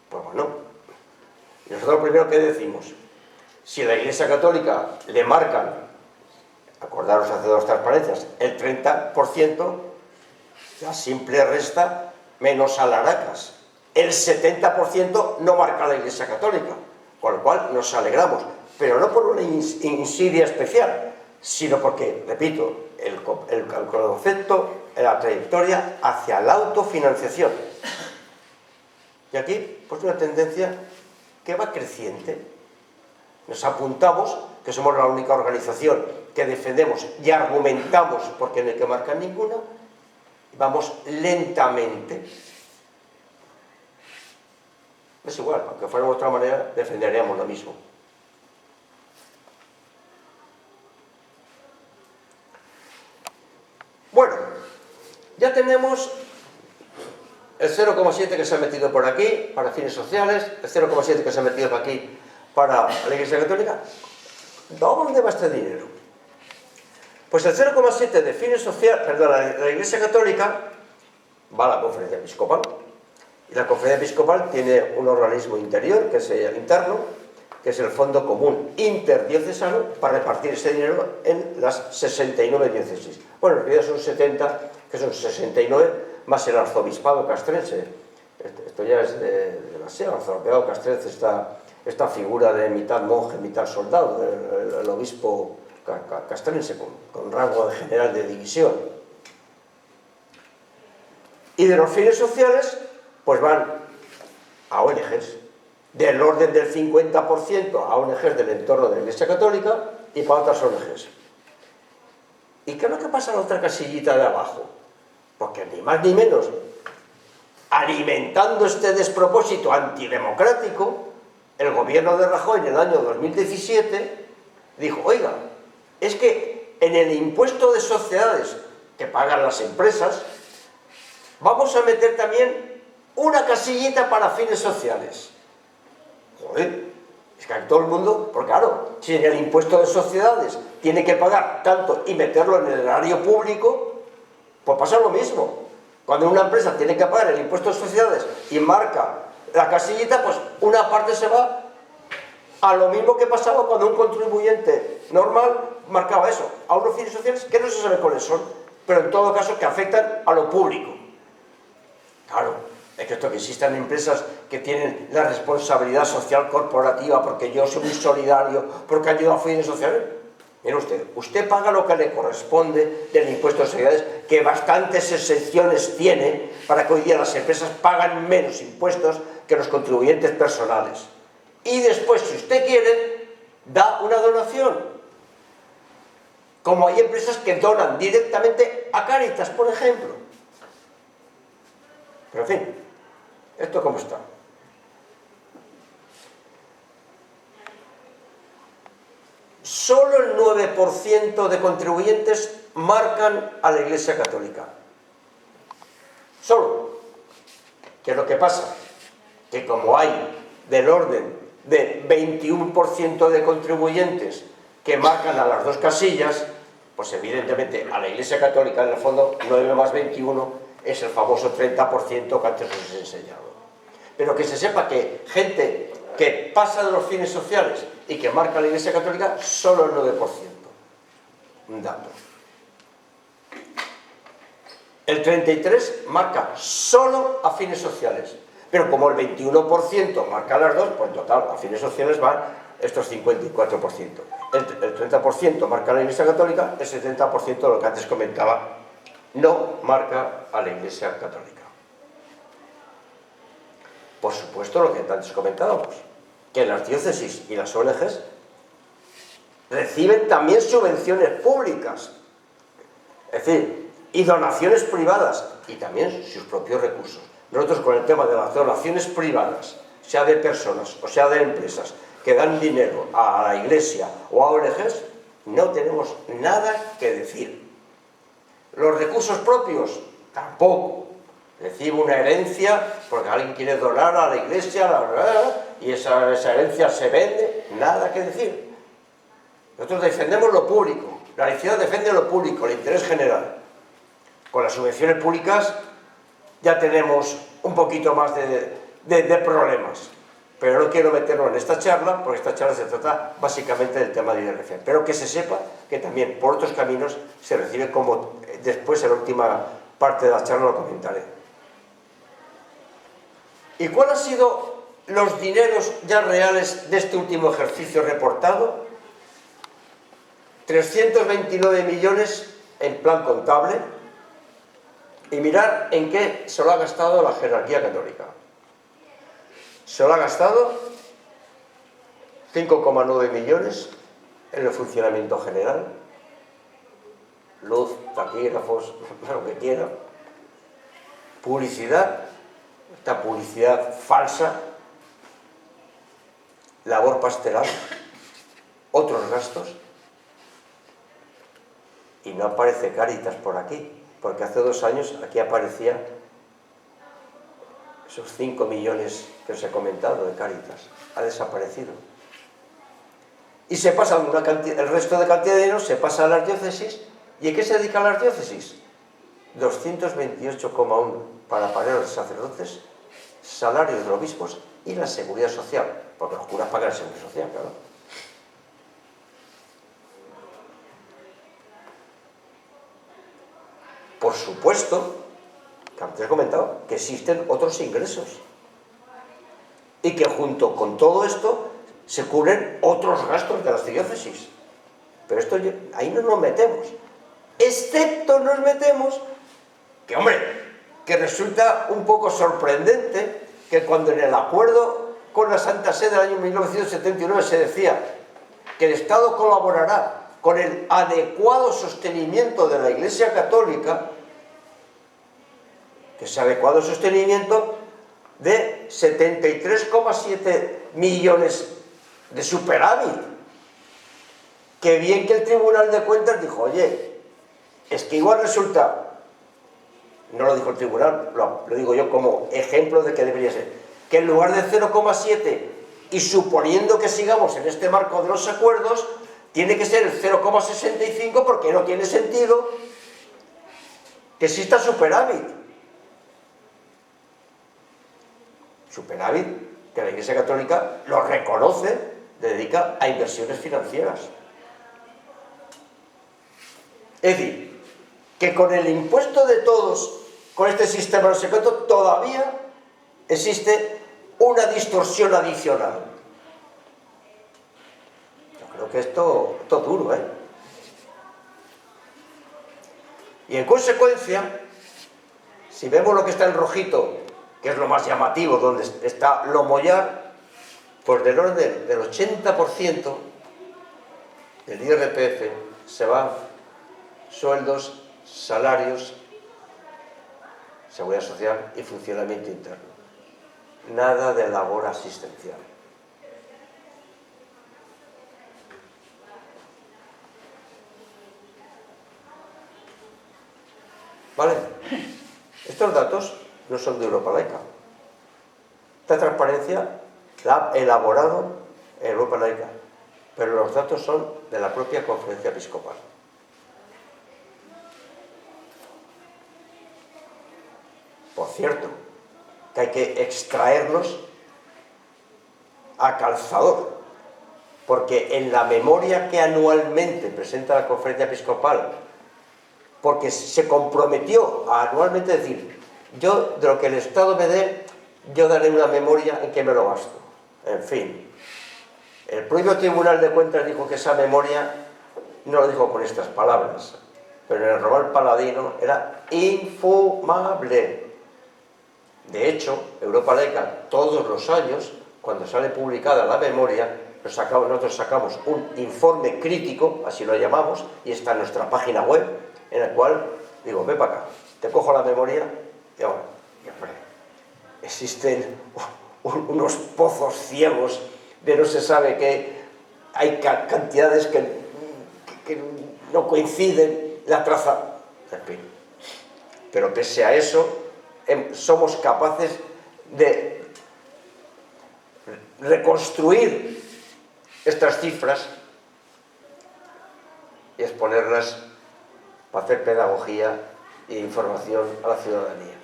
Pues bueno, nosotros lo primero que decimos, si a la Iglesia Católica le marcan, acordaros hace 2 transparencias, el 30%, la simple resta menos alaracas. El 70% no marca la Iglesia Católica, con lo cual nos alegramos, pero no por una insidia especial, sino porque, repito, el concepto, la trayectoria hacia la autofinanciación. Y aquí, pues una tendencia que va creciente. Nos apuntamos que somos la única organización que defendemos y argumentamos porque no hay que marcar ninguna, y vamos lentamente. Es igual, aunque fuera de otra manera, defenderíamos lo mismo. Bueno, ya tenemos el 0,7 que se ha metido por aquí para fines sociales, el 0,7 que se ha metido por aquí para la Iglesia Católica. ¿Dónde va este dinero? Pues el 0,7 de fines sociales, perdón, la Iglesia Católica va a la Conferencia Episcopal. Y la Conferencia Episcopal tiene un organismo interior, que es el interno, que es el Fondo Común Interdiocesano, para repartir ese dinero en las 69 diócesis. Bueno, en realidad son 70, que son 69, más el arzobispado castrense. Esto ya es de la SEA, el arzobispado castrense, esta figura de mitad monje, mitad soldado, el obispo castrense, con rango de general de división. Y de los fines sociales, pues van a ONGs, del orden del 50% a ONGs del entorno de la Iglesia Católica y para otras ONGs. ¿Y qué es lo que pasa en la otra casillita de abajo? Porque ni más ni menos, alimentando este despropósito antidemocrático, el gobierno de Rajoy en el año 2017 dijo, oiga, es que en el impuesto de sociedades que pagan las empresas, vamos a meter también una casillita para fines sociales. Joder, es que todo el mundo, porque claro, si en el impuesto de sociedades tiene que pagar tanto y meterlo en el erario público, pues pasa lo mismo. Cuando una empresa tiene que pagar el impuesto de sociedades y marca la casillita, pues una parte se va a lo mismo que pasaba cuando un contribuyente normal marcaba eso, a unos fines sociales que no se sabe cuáles son, pero en todo caso que afectan a lo público. Claro, es que esto que existan empresas que tienen la responsabilidad social corporativa porque yo soy muy solidario, porque ayudo a fines sociales. Mire usted paga lo que le corresponde del impuesto de sociedades, que bastantes exenciones tiene para que hoy día las empresas pagan menos impuestos que los contribuyentes personales. Y después, si usted quiere, da una donación. Como hay empresas que donan directamente a Cáritas, por ejemplo. Pero en fin, ¿esto cómo está? Solo el 9% de contribuyentes marcan a la Iglesia Católica. Solo. ¿Qué es lo que pasa? Que como hay del orden de 21% de contribuyentes que marcan a las dos casillas, pues evidentemente a la Iglesia Católica, en el fondo, 9 más 21 es el famoso 30% que antes os he enseñado. Pero que se sepa que gente que pasa de los fines sociales y que marca a la Iglesia Católica, solo el 9%. Un dato. El 33% marca solo a fines sociales. Pero como el 21% marca las dos, pues en total a fines sociales van estos 54%. El 30% marca a la Iglesia Católica, el 70% de lo que antes comentaba no marca a la Iglesia Católica. Por supuesto, lo que antes comentábamos, que las diócesis y las ONGs reciben también subvenciones públicas. Es decir, y donaciones privadas, y también sus propios recursos. Nosotros con el tema de las donaciones privadas, sea de personas o sea de empresas, que dan dinero a la Iglesia o a ONGs, no tenemos nada que decir. Los recursos propios, tampoco. Decimos una herencia porque alguien quiere donar a la Iglesia y esa herencia se vende, nada que decir. Nosotros defendemos lo público, la laicidad defiende lo público, el interés general. Con las subvenciones públicas ya tenemos un poquito más de problemas. Pero no quiero meternos en esta charla, porque esta charla se trata básicamente del tema de IRF. Pero que se sepa que también por otros caminos se recibe, como después en la última parte de la charla lo comentaré. ¿Y cuáles han sido los dineros ya reales de este último ejercicio reportado? 329 millones en plan contable. Y mirar en qué se lo ha gastado la jerarquía católica. Se lo ha gastado 5,9 millones en el funcionamiento general, luz, taquígrafos, lo que quiera, publicidad, esta publicidad falsa, labor pastoral, otros gastos, y no aparece Cáritas por aquí, porque hace 2 años aquí aparecía esos 5 millones que os he comentado de Cáritas. Ha desaparecido. Y se pasa el resto de cantidad de dinero se pasa a las diócesis. ¿Y en qué se dedican las diócesis? 228,1 para pagar a los sacerdotes, salarios de los obispos y la seguridad social, porque los curas pagan la seguridad social, claro. Por supuesto, que antes he comentado, que existen otros ingresos y que junto con todo esto se cubren otros gastos de las diócesis. Pero esto ahí no nos metemos, excepto nos metemos que, hombre, que resulta un poco sorprendente que cuando en el acuerdo con la Santa Sede del año 1979 se decía que el Estado colaborará con el adecuado sostenimiento de la Iglesia Católica, que ese adecuado sostenimiento de 73,7 millones de superávit. Que bien que el Tribunal de Cuentas dijo, oye, es que igual resulta, no lo dijo el Tribunal, lo digo yo como ejemplo de que debería ser, que en lugar de 0,7 y suponiendo que sigamos en este marco de los acuerdos, tiene que ser el 0,65 porque no tiene sentido que exista superávit. Superávit que la Iglesia Católica lo reconoce, le dedica a inversiones financieras. Es decir, que con el impuesto de todos, con este sistema de secreto, todavía existe una distorsión adicional. Yo creo que esto es duro, ¿eh? Y en consecuencia, si vemos lo que está en rojito, que es lo más llamativo, donde está lo mollar, pues del orden del 80% del IRPF se va sueldos, salarios, seguridad social y funcionamiento interno. Nada de labor asistencial. ¿Vale? Estos datos no son de Europa Laica. Esta transparencia la ha elaborado Europa Laica, pero los datos son de la propia Conferencia Episcopal. Por cierto, que hay que extraerlos a calzador, porque en la memoria que anualmente presenta la Conferencia Episcopal, porque se comprometió a anualmente decir, yo de lo que el Estado me dé, yo daré una memoria en que me lo gasto. En fin, el propio Tribunal de Cuentas dijo que esa memoria, no lo dijo con estas palabras, pero en el Román Paladino era infumable. De hecho, Europa Laica todos los años, cuando sale publicada la memoria, nosotros sacamos un informe crítico, así lo llamamos, y está en nuestra página web, en el cual Digo, ve para acá, te cojo la memoria y ahora, y hombre, existen unos pozos ciegos de no se sabe qué, hay cantidades que no coinciden, la traza, en fin. Pero pese a eso, somos capaces de reconstruir estas cifras y exponerlas para hacer pedagogía e información a la ciudadanía.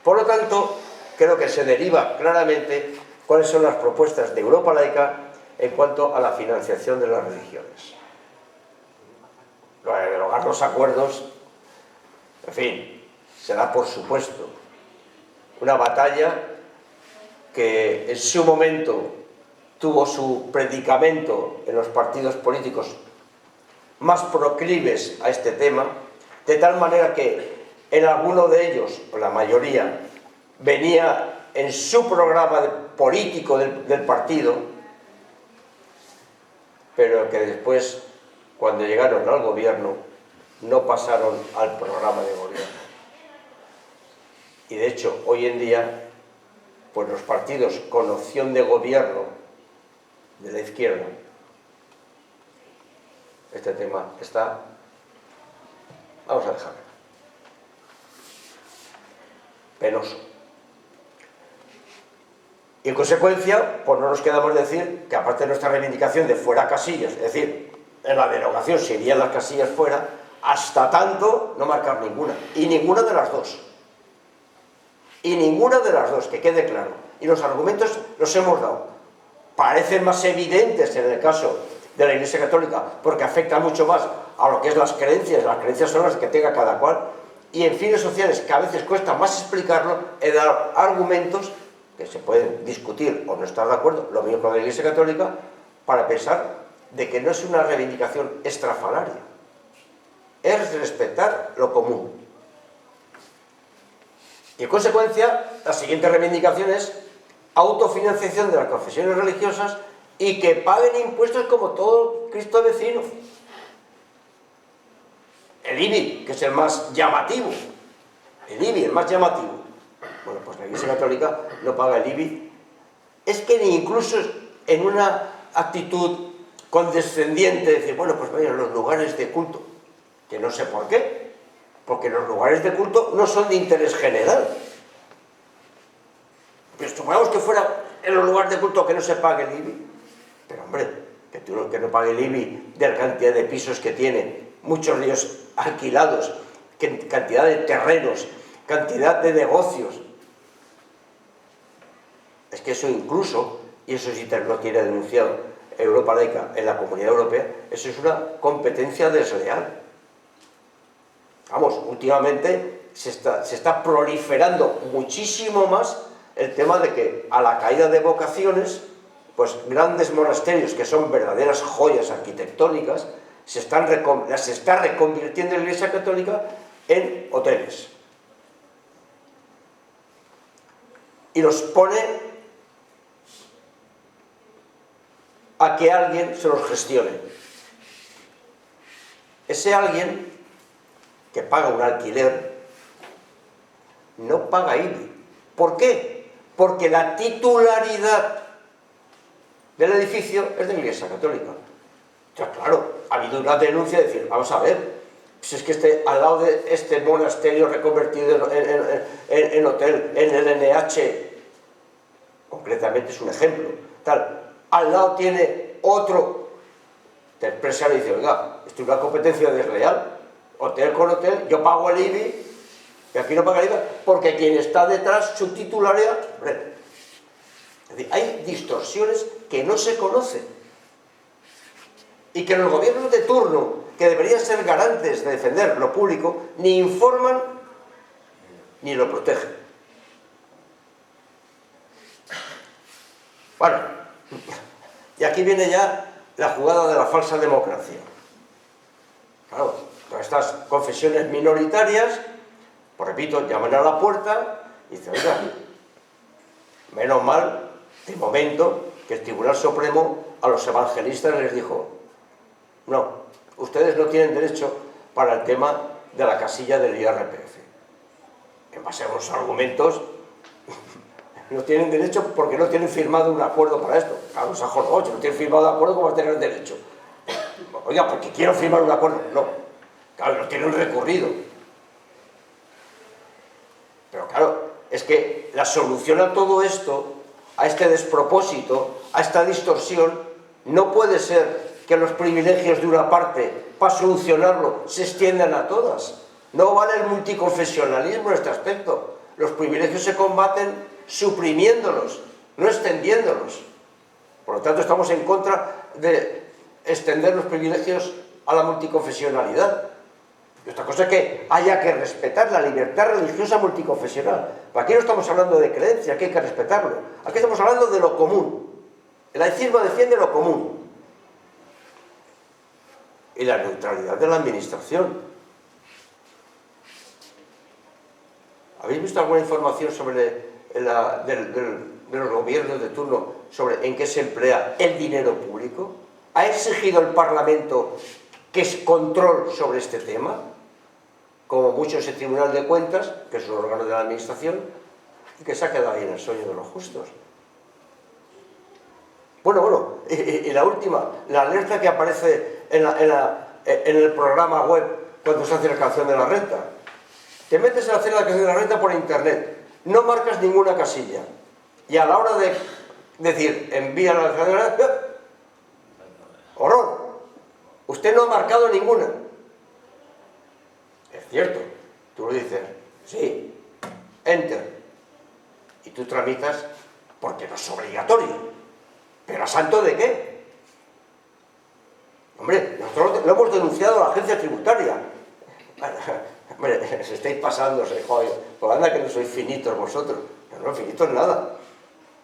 Por lo tanto, creo que se deriva claramente cuáles son las propuestas de Europa Laica en cuanto a la financiación de las religiones. Lo de derogar los acuerdos, en fin, será por supuesto una batalla que en su momento tuvo su predicamento en los partidos políticos más proclives a este tema, de tal manera que en alguno de ellos, o la mayoría, venía en su programa político del partido, pero que después, cuando llegaron al gobierno, no pasaron al programa de gobierno. Y de hecho, hoy en día, pues los partidos con opción de gobierno de la izquierda, este tema está, vamos a dejarlo, penoso. Y en consecuencia, pues no nos queda más decir que aparte de nuestra reivindicación de fuera casillas, es decir, en la derogación se irían las casillas fuera, hasta tanto no marcar ninguna, y ninguna de las dos. Y ninguna de las dos, que quede claro. Y los argumentos los hemos dado. Parecen más evidentes en el caso de la Iglesia Católica, porque afecta mucho más a lo que es las creencias son las que tenga cada cual, y en fines sociales, que a veces cuesta más explicarlo, he dado argumentos que se pueden discutir o no estar de acuerdo, lo mismo con la Iglesia Católica, para pensar de que no es una reivindicación estrafalaria, es respetar lo común. Y en consecuencia, la siguiente reivindicación es autofinanciación de las confesiones religiosas y que paguen impuestos como todo Cristo vecino. El IBI, que es el más llamativo. El IBI, el más llamativo. Bueno, pues la Iglesia Católica no paga el IBI. Es que ni incluso en una actitud condescendiente de decir, bueno, pues vayan los lugares de culto, que no sé por qué, porque los lugares de culto no son de interés general. Pero supongamos que fuera en los lugares de culto que no se pague el IBI, pero hombre, que no pague el IBI de la cantidad de pisos que tiene, muchos de ellos alquilados, cantidad de terrenos, cantidad de negocios. Es que eso incluso, y eso sí lo tiene denunciado Europa Laica en la Comunidad Europea, eso es una competencia desleal. Vamos, últimamente se está proliferando muchísimo más el tema de que a la caída de vocaciones, pues grandes monasterios que son verdaderas joyas arquitectónicas, las está reconvirtiendo la Iglesia Católica en hoteles. Y los pone a que alguien se los gestione. Ese alguien que paga un alquiler no paga IBI. ¿Por qué? Porque la titularidad del edificio es de la Iglesia Católica. Ya, claro, ha habido una denuncia de decir, vamos a ver, si es que al lado de este monasterio reconvertido en hotel, en el NH, concretamente es un ejemplo, tal, al lado tiene otro, te expresa y dice, oiga, esto es una competencia desleal, hotel con hotel, yo pago el IBI, y aquí no paga el IVA, porque quien está detrás, su titularidad, es decir, hay distorsiones que no se conocen, y que los gobiernos de turno, que deberían ser garantes de defender lo público, ni informan, ni lo protegen. Bueno, y aquí viene ya la jugada de la falsa democracia. Claro, con estas confesiones minoritarias, pues repito, llaman a la puerta y dicen, oiga, menos mal, de momento, que el Tribunal Supremo a los evangelistas les dijo, no, ustedes no tienen derecho para el tema de la casilla del IRPF. En base a los argumentos, no tienen derecho porque no tienen firmado un acuerdo para esto. Claro, se ha jodido, si no tienen firmado un acuerdo, ¿cómo va a tener derecho? Oiga, porque quiero firmar un acuerdo. No, claro, no tienen recorrido. Pero claro, es que la solución a todo esto, a este despropósito, a esta distorsión, no puede ser que los privilegios de una parte, para solucionarlo, se extiendan a todas. No vale el multiconfesionalismo en este aspecto. Los privilegios se combaten suprimiéndolos, no extendiéndolos. Por lo tanto, estamos en contra de extender los privilegios a la multiconfesionalidad. Y otra cosa es que haya que respetar la libertad religiosa multiconfesional. Aquí no estamos hablando de creencia, que hay que respetarlo. Aquí estamos hablando de lo común. El laicismo defiende lo común. Y la neutralidad de la administración. ¿Habéis visto alguna información sobre de los gobiernos de turno sobre en qué se emplea el dinero público? ¿Ha exigido el Parlamento que es control sobre este tema? Como mucho ese Tribunal de Cuentas, que es un órgano de la Administración, y que se ha quedado ahí en el sueño de los justos. Bueno, y la última, la alerta que aparece en el programa web cuando se hace la canción de la renta. Te metes a hacer la canción de la renta por internet, no marcas ninguna casilla, y a la hora de decir envía la canción de la renta, ¡horror! Usted no ha marcado ninguna. Es cierto, tú lo dices, sí, enter, y tú tramitas porque no es obligatorio. ¿Pero a santo de qué? Hombre, nosotros lo hemos denunciado a la agencia tributaria. Hombre, se estáis pasándose, joder, pues anda que no sois finitos vosotros. No, finitos nada.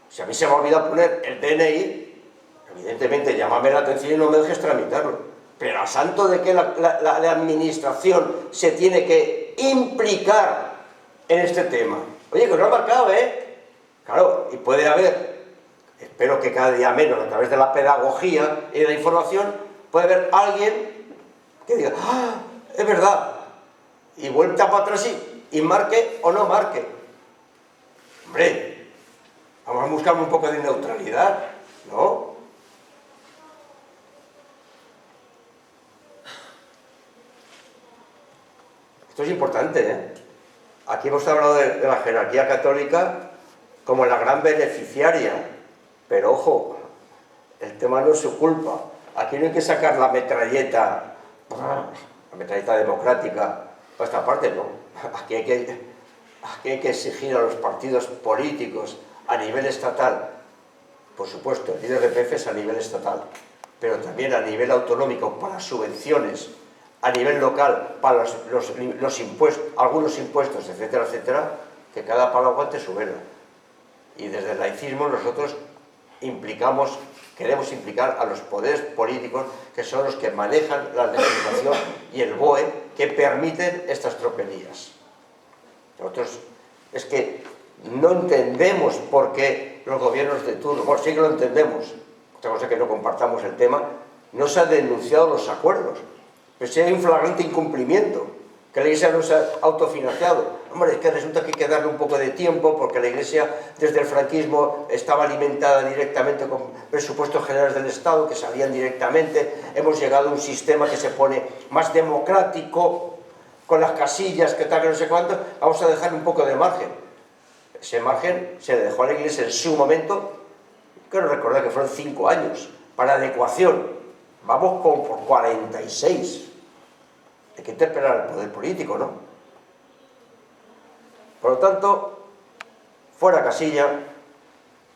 Si a mí se me ha olvidado poner el DNI, evidentemente llámame la atención y no me dejes tramitarlo. Pero a santo de que la administración se tiene que implicar en este tema. Oye, que os lo ha marcado, ¿eh? Claro, y puede haber, espero que cada día menos, a través de la pedagogía y de la información, puede haber alguien que diga, ¡ah, es verdad! Y vuelta para atrás y marque o no marque. Hombre, vamos a buscar un poco de neutralidad, ¿no? Esto es importante, ¿eh? Aquí hemos hablado de la jerarquía católica como la gran beneficiaria, pero ojo, el tema no es su culpa. Aquí no hay que sacar la metralleta democrática para esta parte, no. Aquí hay que exigir a los partidos políticos a nivel estatal, por supuesto, el IRPF es a nivel estatal, pero también a nivel autonómico para subvenciones, a nivel local para los impuestos, algunos impuestos, etcétera, etcétera, que cada palo aguante su vela. Y desde el laicismo nosotros queremos implicar a los poderes políticos que son los que manejan la legislación y el BOE que permiten estas tropelías. Nosotros es que no entendemos por qué los gobiernos de turno, bueno, sí que lo entendemos, otra cosa que no compartamos el tema, no se han denunciado los acuerdos, pero si hay un flagrante incumplimiento, que la Iglesia no se ha autofinanciado. Hombre, es que resulta que hay que darle un poco de tiempo porque la Iglesia desde el franquismo estaba alimentada directamente con presupuestos generales del Estado que salían directamente. Hemos llegado a un sistema que se pone más democrático, con las casillas, que tal, que no sé cuánto. Vamos a dejar un poco de margen. Ese margen se le dejó a la Iglesia en su momento, quiero recordar que fueron 5 años, para adecuación. Vamos con por 46. Hay que interpelar al poder político, ¿no? Por lo tanto, fuera casilla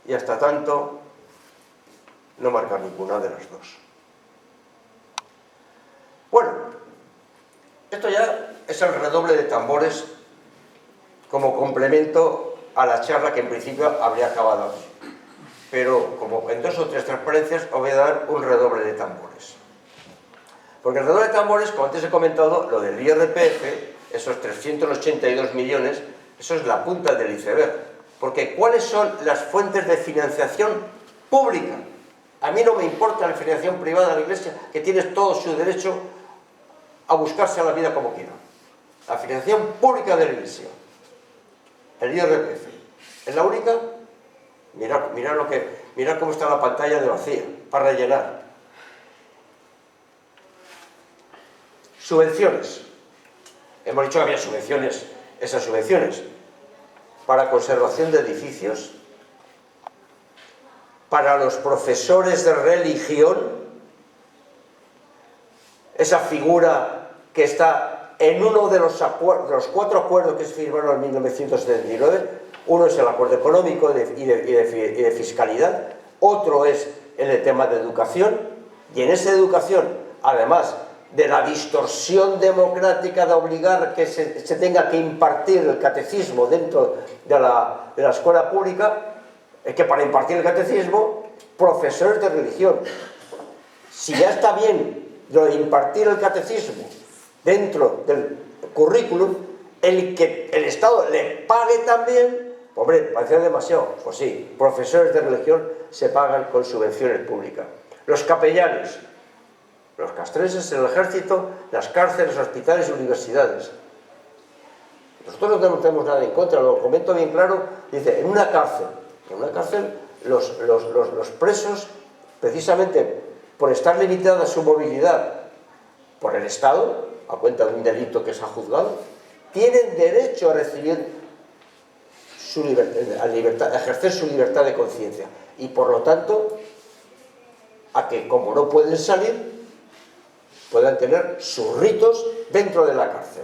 y hasta tanto no marcar ninguna de las dos. Bueno, esto ya es el redoble de tambores como complemento a la charla que en principio habría acabado aquí. Pero como en 2 o 3 transparencias os voy a dar un redoble de tambores. Porque el redoble de tambores, como antes he comentado, lo del IRPF, esos 382 millones, eso es la punta del iceberg. Porque ¿cuáles son las fuentes de financiación pública? A mí no me importa la financiación privada de la Iglesia, que tiene todo su derecho a buscarse a la vida como quiera. La financiación pública de la Iglesia, el IRPF, es la única. Mirad cómo está la pantalla de vacía, para rellenar. Subvenciones. Hemos dicho que había subvenciones, esas subvenciones, para conservación de edificios, para los profesores de religión, esa figura que está en uno de los 4 acuerdos que se firmaron en 1979, uno es el acuerdo económico y de fiscalidad, otro es el tema de educación, y en esa educación, además de la distorsión democrática de obligar que se tenga que impartir el catecismo dentro de la escuela pública, es que para impartir el catecismo, profesores de religión. Si ya está bien lo de impartir el catecismo dentro del currículum, el que el Estado le pague también, hombre, parece demasiado. Pues sí, profesores de religión se pagan con subvenciones públicas. Los capellanes, los castrenses en el ejército, las cárceles, hospitales y universidades. Nosotros no tenemos nada en contra, lo comento bien claro. Dice, en una cárcel los presos, precisamente por estar limitada su movilidad por el Estado, a cuenta de un delito que se ha juzgado, tienen derecho a recibir a ejercer su libertad de conciencia, y por lo tanto a que, como no pueden salir, puedan tener sus ritos dentro de la cárcel.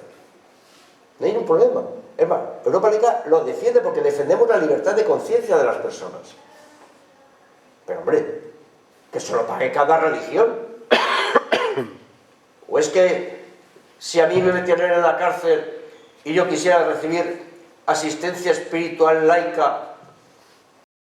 No hay ningún problema. Es más, Europa Laica lo defiende porque defendemos la libertad de conciencia de las personas. Pero hombre, que se lo pague cada religión. ¿O es que si a mí me metieran en la cárcel y yo quisiera recibir asistencia espiritual laica